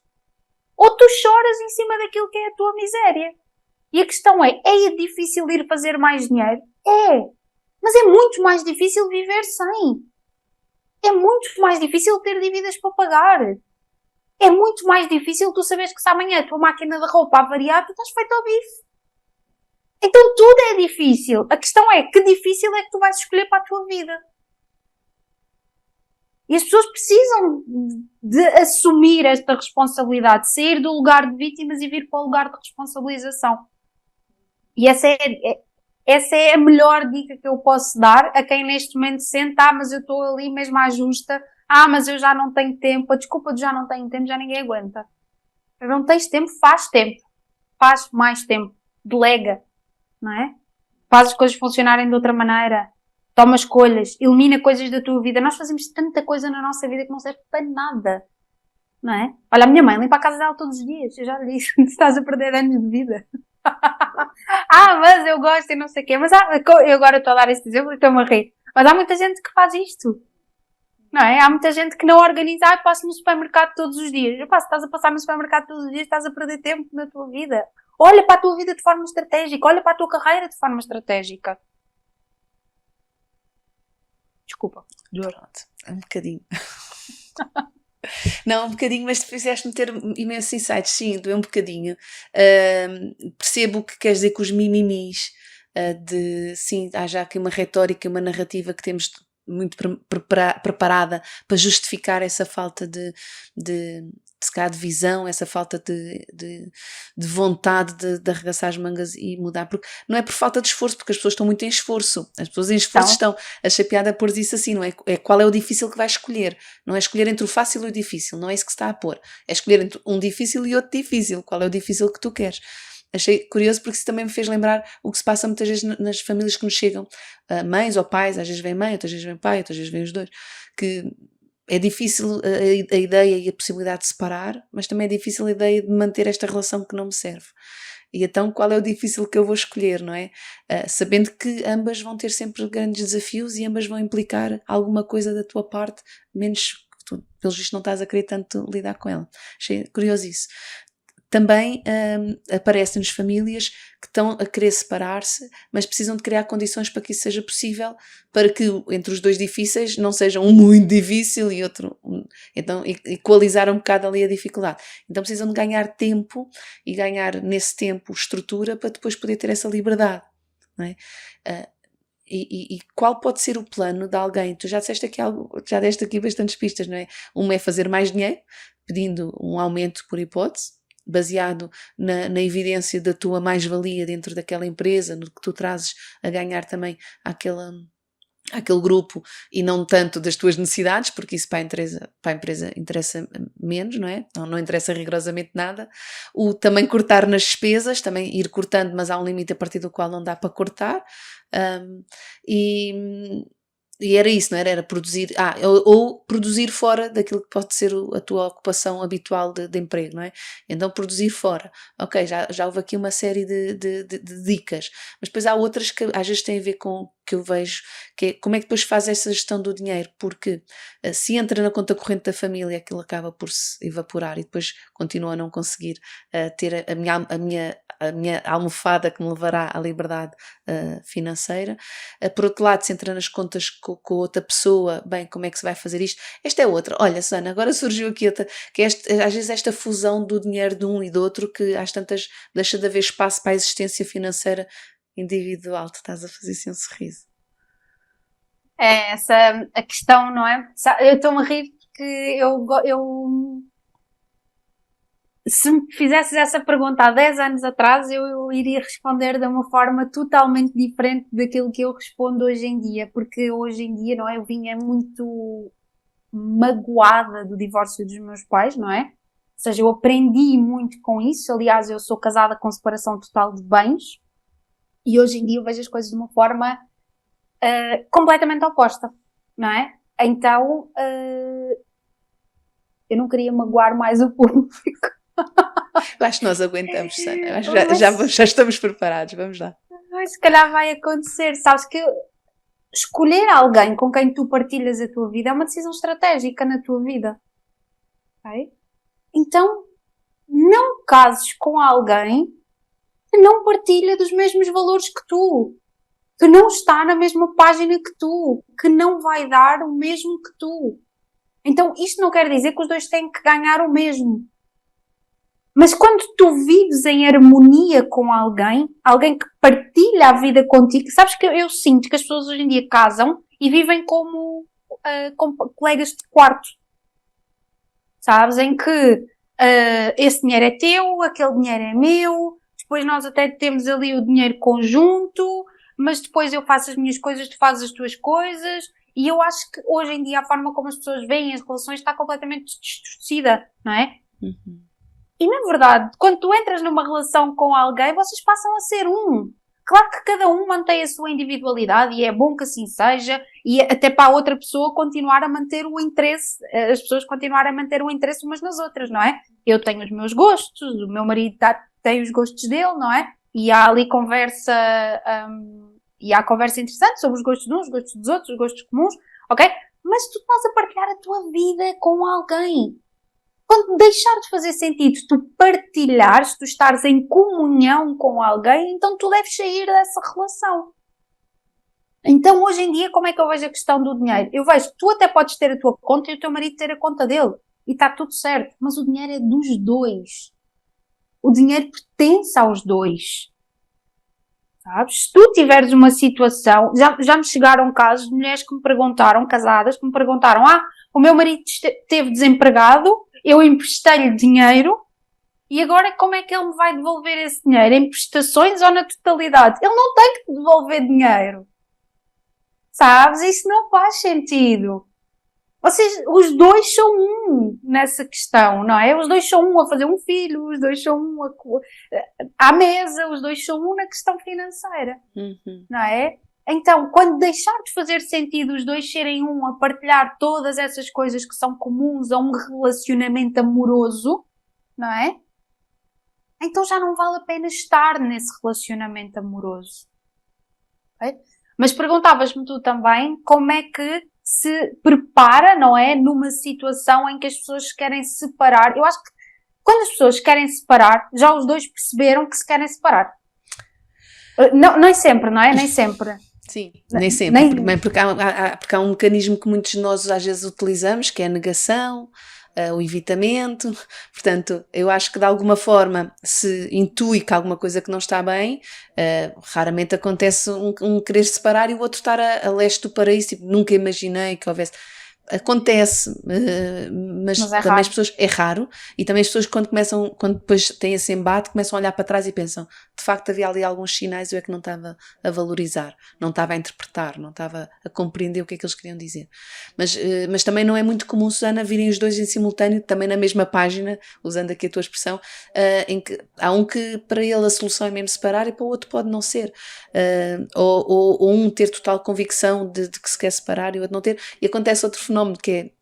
ou tu choras em cima daquilo que é a tua miséria. E a questão é difícil ir fazer mais dinheiro? É. Mas é muito mais difícil viver sem. É muito mais difícil ter dívidas para pagar. É muito mais difícil tu saberes que se amanhã a tua máquina de roupa avariar, tu estás feito ao bife. Então tudo é difícil. A questão é que difícil é que tu vais escolher para a tua vida. E as pessoas precisam de assumir esta responsabilidade, de sair do lugar de vítimas e vir para o lugar de responsabilização. E essa é a melhor dica que eu posso dar a quem neste momento sente, mas eu estou ali mesmo à justa, mas eu já não tenho tempo, a desculpa de já não tenho tempo, já ninguém aguenta. Não tens tempo, faz mais tempo, delega, não é? Faz as coisas funcionarem de outra maneira, toma escolhas, elimina coisas da tua vida. Nós fazemos tanta coisa na nossa vida que não serve para nada, não é? Olha, a minha mãe limpa a casa dela todos os dias, eu já lhe disse, estás a perder anos de vida. Mas eu gosto e não sei o quê. Mas eu agora estou a dar este exemplo e estou-me a rir. Mas há muita gente que faz isto. Não é? Há muita gente que não organiza. Passo no supermercado todos os dias. Se estás a passar no supermercado todos os dias, estás a perder tempo na tua vida. Olha para a tua vida de forma estratégica. Olha para a tua carreira de forma estratégica. Desculpa. Pronto, um bocadinho. Não, um bocadinho, mas tu fizeste-me ter imensos insights, sim, doeu um bocadinho. Percebo o que queres dizer com os mimimis, sim, há já aqui uma retórica, uma narrativa que temos muito preparada para justificar essa falta de visão, essa falta de vontade de arregaçar as mangas e mudar, porque não é por falta de esforço, porque as pessoas estão muito em esforço, as pessoas em esforço estão, achei piada a pôr isso assim, não é? É qual é o difícil que vais escolher, não é escolher entre o fácil e o difícil, não é isso que se está a pôr, é escolher entre um difícil e outro difícil, qual é o difícil que tu queres. Achei curioso porque isso também me fez lembrar o que se passa muitas vezes nas famílias que nos chegam, mães ou pais, às vezes vem mãe, outras vezes vem pai, outras vezes vem os dois, que é difícil a ideia e a possibilidade de separar, mas também é difícil a ideia de manter esta relação que não me serve. E então qual é o difícil que eu vou escolher, não é? Sabendo que ambas vão ter sempre grandes desafios e ambas vão implicar alguma coisa da tua parte, menos que tu, pelos vistos, não estás a querer tanto lidar com ela. Achei curioso isso. Também aparecem-nos famílias que estão a querer separar-se, mas precisam de criar condições para que isso seja possível, para que entre os dois difíceis não seja um muito difícil e outro, então equalizar um bocado ali a dificuldade. Então precisam de ganhar tempo e ganhar nesse tempo estrutura para depois poder ter essa liberdade, não é? E qual pode ser o plano de alguém? Tu já disseste aqui algo, já deste aqui bastantes pistas, não é? Uma é fazer mais dinheiro, pedindo um aumento por hipótese, baseado na evidência da tua mais-valia dentro daquela empresa, no que tu trazes a ganhar também àquele grupo e não tanto das tuas necessidades, porque isso para a empresa interessa menos, não é? Não interessa rigorosamente nada. O também cortar nas despesas, também ir cortando, mas há um limite a partir do qual não dá para cortar. E era isso, não era? Era produzir, ou produzir fora daquilo que pode ser a tua ocupação habitual de emprego, não é? Então produzir fora. Ok, já houve aqui uma série de dicas, mas depois há outras que às vezes têm a ver com que eu vejo, que é como é que depois faz essa gestão do dinheiro, porque se entra na conta corrente da família, aquilo acaba por se evaporar e depois continua a não conseguir ter a minha almofada que me levará à liberdade financeira. Por outro lado, se entra nas contas com outra pessoa, bem, como é que se vai fazer isto? Esta é outra. Olha, Susana, agora surgiu aqui outra, que é às vezes esta fusão do dinheiro de um e do outro, que às tantas deixa de haver espaço para a existência financeira individual. Tu estás a fazer assim um sorriso. É essa a questão, não é? Eu estou-me a rir porque eu se me fizesses essa pergunta há 10 anos atrás, eu iria responder de uma forma totalmente diferente daquilo que eu respondo hoje em dia, porque hoje em dia, não é? Eu vinha muito magoada do divórcio dos meus pais, não é? seja, eu aprendi muito com isso. Aliás, eu sou casada com separação total de bens e hoje em dia eu vejo as coisas de uma forma completamente oposta, não é? Então, eu não queria magoar mais o público. Eu acho que nós aguentamos, Susana. Eu acho que já estamos preparados. Vamos lá. Mas se calhar vai acontecer. Sabes que escolher alguém com quem tu partilhas a tua vida é uma decisão estratégica na tua vida. Okay? Então, não cases com alguém que não partilha dos mesmos valores que tu, que não está na mesma página que tu, que não vai dar o mesmo que tu. Então, isto não quer dizer que os dois têm que ganhar o mesmo. Mas quando tu vives em harmonia com alguém que partilha a vida contigo, sabes que eu sinto que as pessoas hoje em dia casam e vivem como colegas de quarto. Sabes? Em que esse dinheiro é teu, aquele dinheiro é meu, depois nós até temos ali o dinheiro conjunto, mas depois eu faço as minhas coisas, tu fazes as tuas coisas. E eu acho que hoje em dia a forma como as pessoas veem as relações está completamente distorcida, não é? Uhum. E na verdade, quando tu entras numa relação com alguém, vocês passam a ser um. Claro que cada um mantém a sua individualidade e é bom que assim seja, e até para a outra pessoa continuar a manter o interesse, as pessoas continuarem a manter o interesse umas nas outras, não é? Eu tenho os meus gostos, o meu marido tem os gostos dele, não é? E há ali conversa, e há conversa interessante sobre os gostos de uns, os gostos dos outros, os gostos comuns, ok? Mas tu estás a partilhar a tua vida com alguém. Quando deixar de fazer sentido tu partilhares, tu estares em comunhão com alguém, então tu deves sair dessa relação. Então hoje em dia como é que eu vejo a questão do dinheiro? Eu vejo que tu até podes ter a tua conta e o teu marido ter a conta dele. E está tudo certo. Mas o dinheiro é dos dois. O dinheiro pertence aos dois. Sabes? Se tu tiveres uma situação... Já me chegaram casos de mulheres que me perguntaram, casadas, que me perguntaram: o meu marido esteve desempregado, eu emprestei-lhe dinheiro e agora como é que ele me vai devolver esse dinheiro? Em prestações ou na totalidade? Ele não tem que te devolver dinheiro. Sabes? Isso não faz sentido. Os dois são um nessa questão, não é? Os dois são um a fazer um filho, os dois são um à mesa, os dois são um na questão financeira, não é? Então, quando deixar de fazer sentido os dois serem um a partilhar todas essas coisas que são comuns a um relacionamento amoroso, não é? Então já não vale a pena estar nesse relacionamento amoroso. Okay? Mas perguntavas-me tu também como é que se prepara, não é? Numa situação em que as pessoas se querem separar. Eu acho que quando as pessoas se querem separar, já os dois perceberam que se querem separar. Não, nem sempre, não é? Nem sempre. Sim, nem sempre, porque há um mecanismo que muitos de nós às vezes utilizamos, que é a negação, o evitamento. Portanto, eu acho que de alguma forma se intui que há alguma coisa que não está bem, raramente acontece um querer separar e o outro estar a leste do paraíso, tipo, nunca imaginei que houvesse... Acontece, mas também raro. as pessoas, é raro, e também as pessoas quando depois têm esse embate, começam a olhar para trás e pensam, de facto havia ali alguns sinais, eu é que não estava a valorizar, não estava a interpretar, não estava a compreender o que é que eles queriam dizer. Mas também não é muito comum, Susana, virem os dois em simultâneo, também na mesma página, usando aqui a tua expressão, em que há um que para ele a solução é mesmo separar e para o outro pode não ser, ou um ter total convicção de que se quer separar e o outro não ter, e acontece outro fenómeno que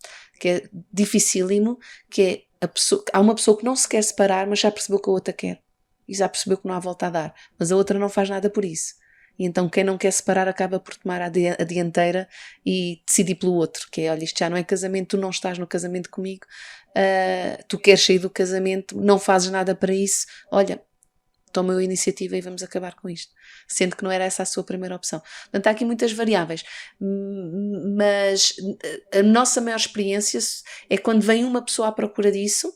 é dificílimo, que é há uma pessoa que não se quer separar, mas já percebeu que a outra quer, e já percebeu que não há volta a dar, mas a outra não faz nada por isso, e então quem não quer separar acaba por tomar a dianteira e decidir pelo outro, que é, olha, isto já não é casamento, tu não estás no casamento comigo, tu queres sair do casamento, não fazes nada para isso, olha, toma a iniciativa e vamos acabar com isto, sendo que não era essa a sua primeira opção. Portanto, há aqui muitas variáveis, mas a nossa maior experiência é quando vem uma pessoa à procura disso,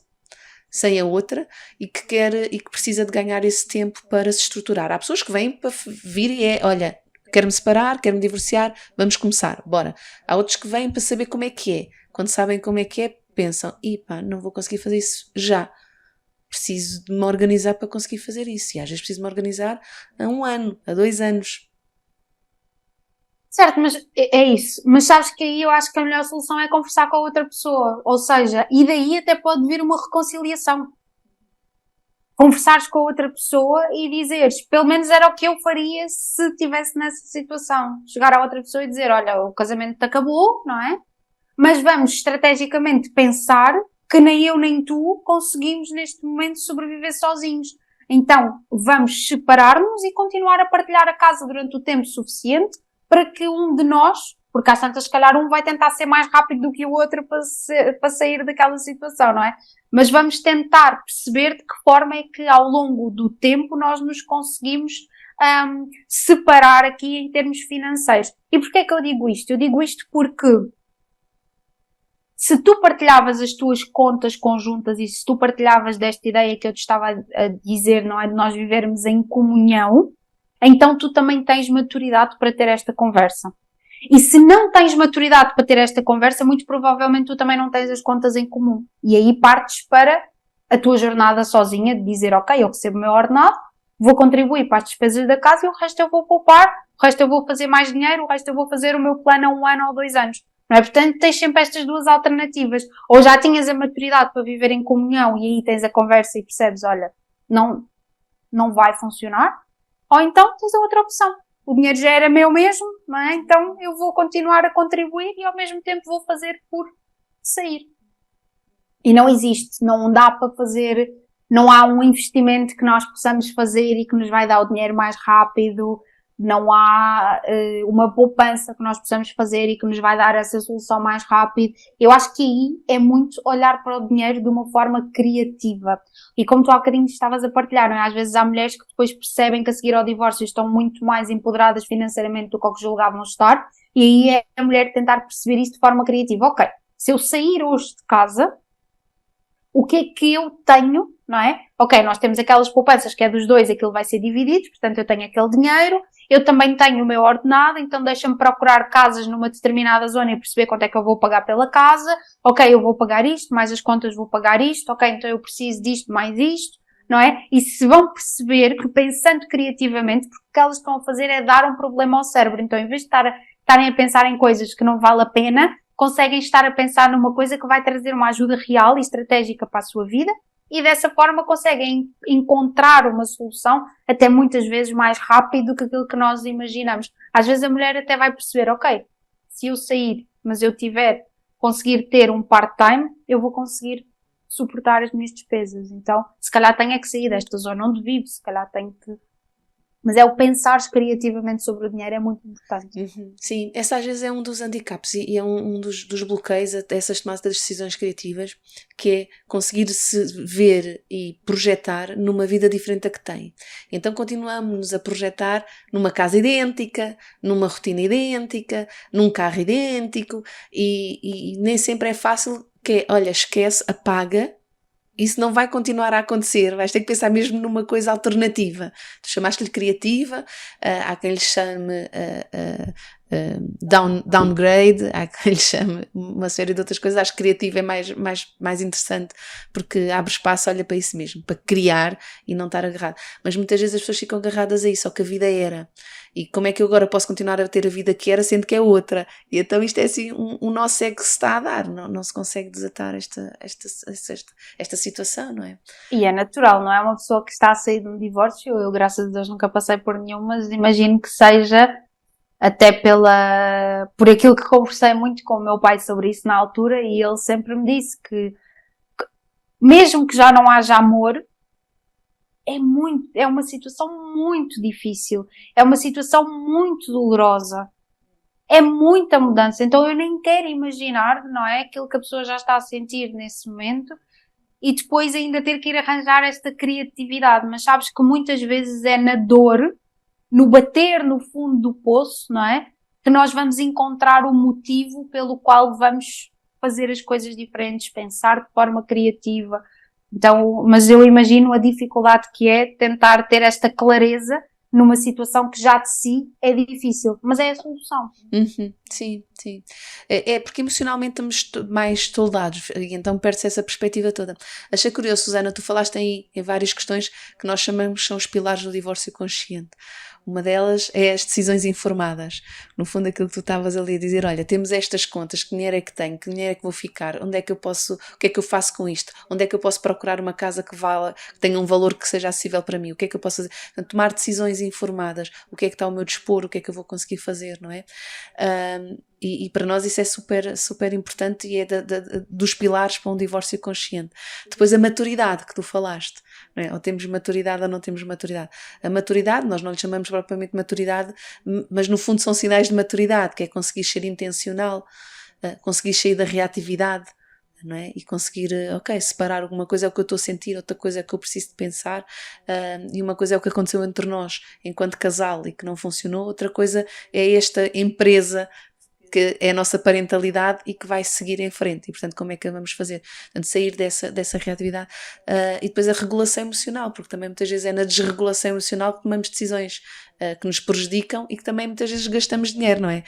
sem a outra, e que precisa de ganhar esse tempo para se estruturar. Há pessoas que vêm para vir e olha, quero-me separar, quero-me divorciar, vamos começar, bora. Há outros que vêm para saber como é que é. Quando sabem como é que é, pensam, não vou conseguir fazer isso já. Preciso de me organizar para conseguir fazer isso. E às vezes preciso me organizar há 1 ano, há 2 anos. Certo, mas é isso. Mas sabes que aí eu acho que a melhor solução é conversar com a outra pessoa. Ou seja, e daí até pode vir uma reconciliação. Conversares com a outra pessoa e dizeres, pelo menos era o que eu faria se estivesse nessa situação. Chegar à outra pessoa e dizer, olha, o casamento acabou, não é? Mas vamos estrategicamente pensar que nem eu nem tu conseguimos neste momento sobreviver sozinhos. Então, vamos separar-nos e continuar a partilhar a casa durante o tempo suficiente para que um de nós, porque às tantas se calhar um vai tentar ser mais rápido do que o outro para sair daquela situação, não é? Mas vamos tentar perceber de que forma é que ao longo do tempo nós nos conseguimos separar aqui em termos financeiros. E porquê é que eu digo isto? Eu digo isto porque se tu partilhavas as tuas contas conjuntas e se tu partilhavas desta ideia que eu te estava a dizer, não é, de nós vivermos em comunhão, então tu também tens maturidade para ter esta conversa. E se não tens maturidade para ter esta conversa, muito provavelmente tu também não tens as contas em comum. E aí partes para a tua jornada sozinha de dizer, ok, eu recebo o meu ordenado, vou contribuir para as despesas da casa e o resto eu vou poupar, o resto eu vou fazer mais dinheiro, o resto eu vou fazer o meu plano a 1 ano ou 2 anos. Não é? Portanto, tens sempre estas duas alternativas. Ou já tinhas a maturidade para viver em comunhão e aí tens a conversa e percebes, olha, não vai funcionar. Ou então tens a outra opção. O dinheiro já era meu mesmo, não é? Então eu vou continuar a contribuir e ao mesmo tempo vou fazer por sair. E não existe, não dá para fazer, não há um investimento que nós possamos fazer e que nos vai dar o dinheiro mais rápido, não há uma poupança que nós possamos fazer e que nos vai dar essa solução mais rápido. Eu acho que aí é muito olhar para o dinheiro de uma forma criativa. E como tu há bocadinho estavas a partilhar, não é? Às vezes há mulheres que depois percebem que a seguir ao divórcio estão muito mais empoderadas financeiramente do que o que julgavam estar, e aí é a mulher tentar perceber isso de forma criativa. Ok, se eu sair hoje de casa, o que é que eu tenho, não é? Ok, nós temos aquelas poupanças que é dos dois, aquilo vai ser dividido, portanto eu tenho aquele dinheiro, eu também tenho o meu ordenado, então deixa-me procurar casas numa determinada zona e perceber quanto é que eu vou pagar pela casa, ok, eu vou pagar isto, mais as contas vou pagar isto, ok, então eu preciso disto, mais isto, não é? E se vão perceber que pensando criativamente, porque o que elas estão a fazer é dar um problema ao cérebro, então em vez de estarem a pensar em coisas que não vale a pena, conseguem estar a pensar numa coisa que vai trazer uma ajuda real e estratégica para a sua vida e dessa forma conseguem encontrar uma solução até muitas vezes mais rápido do que aquilo que nós imaginamos. Às vezes a mulher até vai perceber, ok, se eu sair, mas eu conseguir ter um part-time, eu vou conseguir suportar as minhas despesas. Então, se calhar tenho é que sair desta zona onde vivo, se calhar tenho que... Mas é o pensar criativamente sobre o dinheiro é muito importante. Sim, essa às vezes é um dos handicaps e é um dos bloqueios a essas tomadas de decisões criativas, que é conseguir-se ver e projetar numa vida diferente da que tem. Então continuamos a projetar numa casa idêntica, numa rotina idêntica, num carro idêntico e nem sempre é fácil que é, olha, esquece, apaga. Isso não vai continuar a acontecer, vais ter que pensar mesmo numa coisa alternativa. Tu chamaste-lhe criativa, há quem lhe chame downgrade, há quem lhe chame uma série de outras coisas. Acho que criativa é mais interessante, porque abre espaço, olha para isso mesmo, para criar e não estar agarrado. Mas muitas vezes as pessoas ficam agarradas a isso, ao que a vida era. E como é que eu agora posso continuar a ter a vida que era, sendo que é outra? E então isto é assim, um nó cego que se está a dar, não se consegue desatar esta situação, não é? E é natural, não é? Uma pessoa que está a sair de um divórcio, eu graças a Deus nunca passei por nenhum, mas imagino que seja até por aquilo que conversei muito com o meu pai sobre isso na altura, e ele sempre me disse que mesmo que já não haja amor, é uma situação muito difícil, é uma situação muito dolorosa, é muita mudança, então eu nem quero imaginar, não é, aquilo que a pessoa já está a sentir nesse momento e depois ainda ter que ir arranjar esta criatividade, mas sabes que muitas vezes é na dor, no bater no fundo do poço, não é, que nós vamos encontrar o motivo pelo qual vamos fazer as coisas diferentes, pensar de forma criativa. Então, mas eu imagino a dificuldade que é tentar ter esta clareza numa situação que já de si é difícil, mas é a solução. Sim, sim. É porque emocionalmente estamos mais toldados e então perde-se essa perspectiva toda. Achei curioso, Susana, tu falaste aí em várias questões que nós chamamos são os pilares do divórcio consciente. Uma delas é as decisões informadas. No fundo, aquilo que tu estavas ali a dizer, olha, temos estas contas, que dinheiro é que tenho, que dinheiro é que vou ficar, onde é que eu posso, o que é que eu faço com isto, onde é que eu posso procurar uma casa que tenha um valor que seja acessível para mim, o que é que eu posso fazer? Portanto, tomar decisões informadas, o que é que está ao meu dispor, o que é que eu vou conseguir fazer, não é? E para nós isso é super, super importante e é dos pilares para um divórcio consciente. Depois a maturidade que tu falaste, não é? Ou temos maturidade ou não temos maturidade. A maturidade, nós não lhe chamamos propriamente maturidade, mas no fundo são sinais de maturidade, que é conseguir ser intencional, conseguir sair da reatividade, não é? E conseguir, separar alguma coisa é o que eu estou a sentir, outra coisa é o que eu preciso de pensar, e uma coisa é o que aconteceu entre nós enquanto casal e que não funcionou, outra coisa é esta empresa que é a nossa parentalidade e que vai seguir em frente, e portanto como é que vamos fazer? Portanto, sair dessa reatividade, e depois a regulação emocional, porque também muitas vezes é na desregulação emocional que tomamos decisões que nos prejudicam e que também muitas vezes gastamos dinheiro, não é?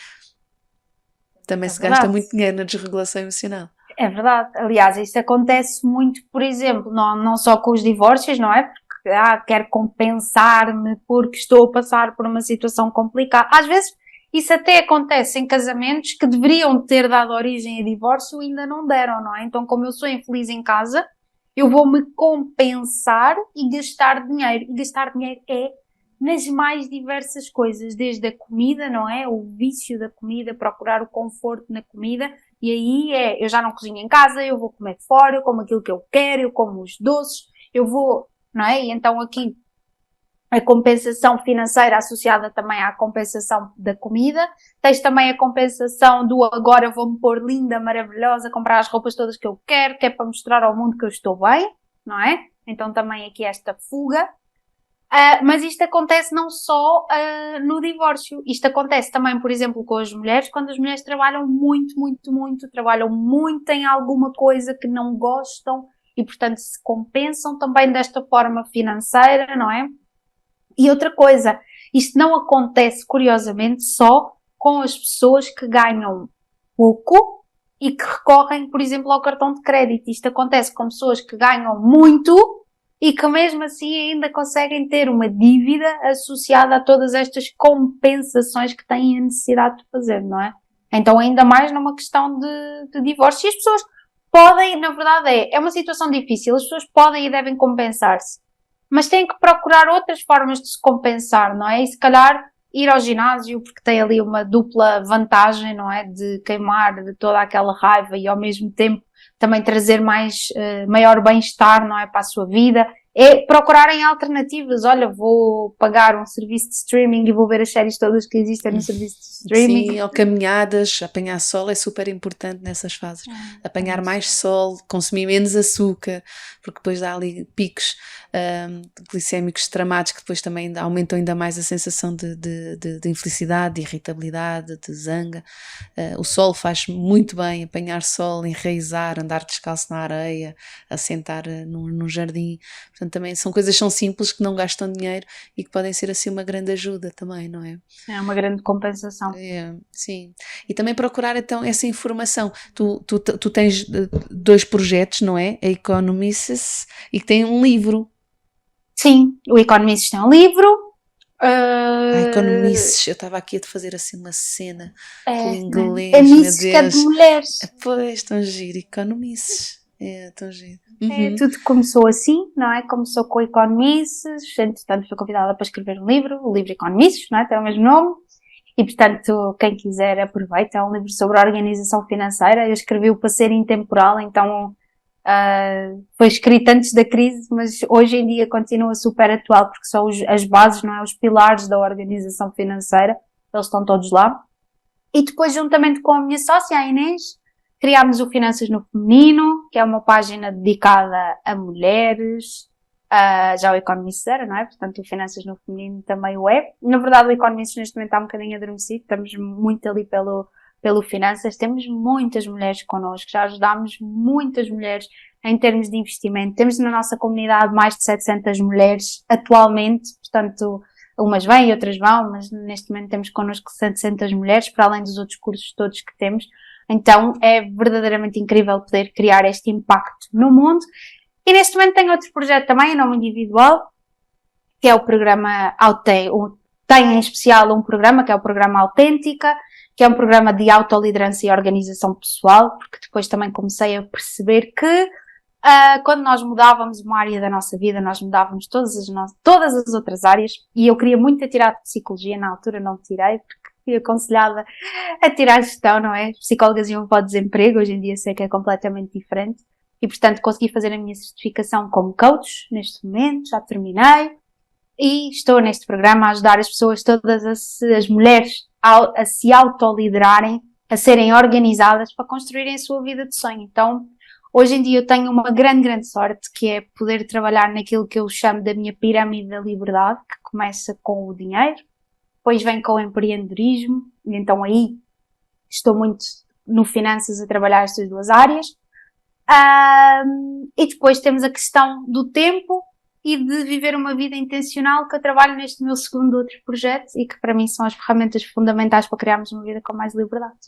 Também se gasta muito dinheiro na desregulação emocional. É verdade. Aliás, isso acontece muito, por exemplo, não só com os divórcios, não é? Porque quero compensar-me porque estou a passar por uma situação complicada. Às vezes isso até acontece em casamentos que deveriam ter dado origem a divórcio e ainda não deram, não é? Então, como eu sou infeliz em casa, eu vou-me compensar e gastar dinheiro. E gastar dinheiro é nas mais diversas coisas, desde a comida, não é? O vício da comida, procurar o conforto na comida. E aí eu já não cozinho em casa, eu vou comer fora, eu como aquilo que eu quero, eu como os doces, eu vou, não é? E então aqui a compensação financeira associada também à compensação da comida. Tens também a compensação do agora vou-me pôr linda, maravilhosa, comprar as roupas todas que eu quero, que é para mostrar ao mundo que eu estou bem, não é? Então também aqui esta fuga. Mas isto acontece não só no divórcio. Isto acontece também, por exemplo, com as mulheres, quando as mulheres trabalham muito, muito, muito, trabalham muito em alguma coisa que não gostam e, portanto, se compensam também desta forma financeira, não é? E outra coisa, isto não acontece, curiosamente, só com as pessoas que ganham pouco e que recorrem, por exemplo, ao cartão de crédito. Isto acontece com pessoas que ganham muito e que mesmo assim ainda conseguem ter uma dívida associada a todas estas compensações que têm a necessidade de fazer, não é? Então ainda mais numa questão de divórcio. E as pessoas podem, na verdade é uma situação difícil, as pessoas podem e devem compensar-se, mas têm que procurar outras formas de se compensar, não é? E se calhar ir ao ginásio, porque tem ali uma dupla vantagem, não é? De queimar de toda aquela raiva e ao mesmo tempo também trazer maior bem-estar, não é? Para a sua vida. É procurarem alternativas. Olha, vou pagar um serviço de streaming e vou ver as séries todas que existem no serviço de streaming. Sim, ou caminhadas, apanhar sol é super importante nessas fases. Apanhar mais sol, consumir menos açúcar, porque depois dá ali picos glicémicos tramados que depois também aumentam ainda mais a sensação de infelicidade, de irritabilidade, de zanga. O sol faz muito bem, apanhar sol, enraizar, andar descalço na areia, assentar num jardim. Portanto, também são coisas que são simples, que não gastam dinheiro e que podem ser assim uma grande ajuda também, não é? É uma grande compensação. Sim. E também procurar então essa informação. Tu tens 2 projetos, não é? A Economists e que tem um livro. Sim, o Economists tem um livro. A Economists, eu estava aqui a te fazer assim uma cena com inglês, é meu Mises que é de Deus. mulheres. Pois, tão giro, Economists. Tão giro. Tudo começou assim, não é? Começou com o Economists, entretanto fui convidada para escrever um livro, o livro Economists, não é? Tem o mesmo nome. E, portanto, quem quiser aproveita, é um livro sobre a organização financeira. Eu escrevi-o para ser intemporal, então foi escrito antes da crise, mas hoje em dia continua super atual, porque são as bases, não é? Os pilares da organização financeira, eles estão todos lá. E depois, juntamente com a minha sócia, a Inês, criámos o Finanças no Feminino, que é uma página dedicada a mulheres. Já o Economists era, não é? Portanto, o Finanças no Feminino também o é. Na verdade, o Economists neste momento está um bocadinho adormecido, estamos muito ali pelo Finanças. Temos muitas mulheres connosco, já ajudámos muitas mulheres em termos de investimento. Temos na nossa comunidade mais de 700 mulheres atualmente, portanto, Umas vêm e outras vão, mas neste momento temos connosco 700 mulheres, para além dos outros cursos todos que temos. Então é verdadeiramente incrível poder criar este impacto no mundo. E neste momento tenho outro projeto também, em nome individual, que é o programa tem em especial um programa, que é o programa Autêntica, que é um programa de autoliderança e organização pessoal, porque depois também comecei a perceber que quando nós mudávamos uma área da nossa vida, nós mudávamos todas as outras áreas, e eu queria muito ter tirado psicologia, na altura não tirei, porque fui aconselhada a tirar gestão, não é? Psicólogas iam para o desemprego, hoje em dia sei que é completamente diferente, e portanto consegui fazer a minha certificação como coach, neste momento, já terminei, e estou neste programa a ajudar as pessoas, todas as mulheres, a se autoliderarem, a serem organizadas para construírem a sua vida de sonho. Então, hoje em dia eu tenho uma grande sorte, que é poder trabalhar naquilo que eu chamo da minha pirâmide da liberdade, que começa com o dinheiro, depois vem com o empreendedorismo, e então aí estou muito no finanças a trabalhar estas duas áreas. E depois temos a questão do tempo e de viver uma vida intencional, que eu trabalho neste meu segundo outro projeto e que para mim são as ferramentas fundamentais para criarmos uma vida com mais liberdade.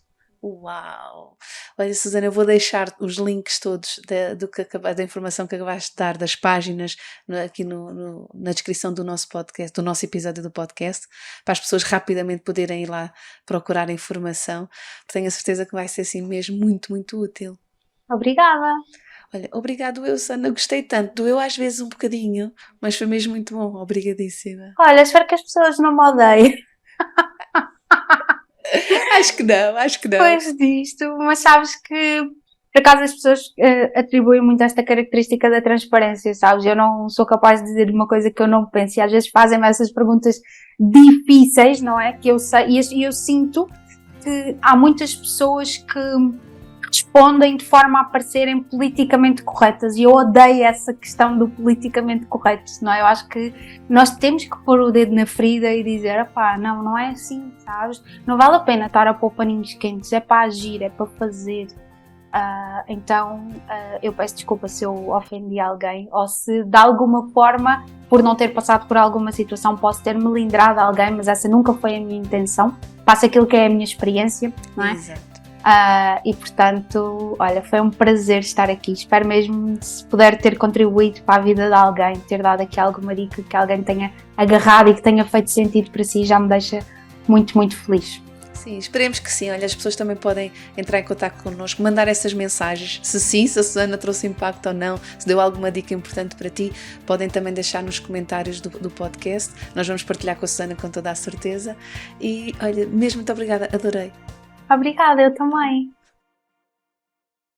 Uau! Olha, Susana, eu vou deixar os links todos da informação que acabaste de dar, das páginas, aqui na descrição do nosso podcast, do nosso episódio do podcast, para as pessoas rapidamente poderem ir lá procurar informação. Tenho a certeza que vai ser assim mesmo muito útil. Obrigada! Olha, obrigado eu, Susana, gostei tanto, doeu às vezes um bocadinho, mas foi mesmo muito bom, obrigadíssima. Olha, espero que as pessoas não me odeiem. Acho que não. Depois disto, mas sabes que, por acaso, as pessoas atribuem muito esta característica da transparência, sabes? Eu não sou capaz de dizer uma coisa que eu não penso, e às vezes fazem-me essas perguntas difíceis, não é? Que eu sei, e eu sinto que há muitas pessoas que respondem de forma a parecerem politicamente corretas, e eu odeio essa questão do politicamente correto, não é? Eu acho que nós temos que pôr o dedo na ferida e dizer, não é assim, sabes? Não vale a pena estar a pôr paninhos quentes, é para agir, é para fazer. Então eu peço desculpa se eu ofendi alguém, ou se de alguma forma, por não ter passado por alguma situação, posso ter melindrado alguém, mas essa nunca foi a minha intenção. Faço aquilo que é a minha experiência, não é? Exato. E portanto, olha, foi um prazer estar aqui. Espero mesmo, se puder ter contribuído para a vida de alguém, ter dado aqui alguma dica que alguém tenha agarrado e que tenha feito sentido para si, já me deixa muito feliz. Sim, esperemos que sim. Olha, as pessoas também podem entrar em contato connosco, mandar essas mensagens, se a Susana trouxe impacto ou não, se deu alguma dica importante para ti, podem também deixar nos comentários do podcast. Nós vamos partilhar com a Susana com toda a certeza. E olha, mesmo muito obrigada, adorei. Obrigada, eu também.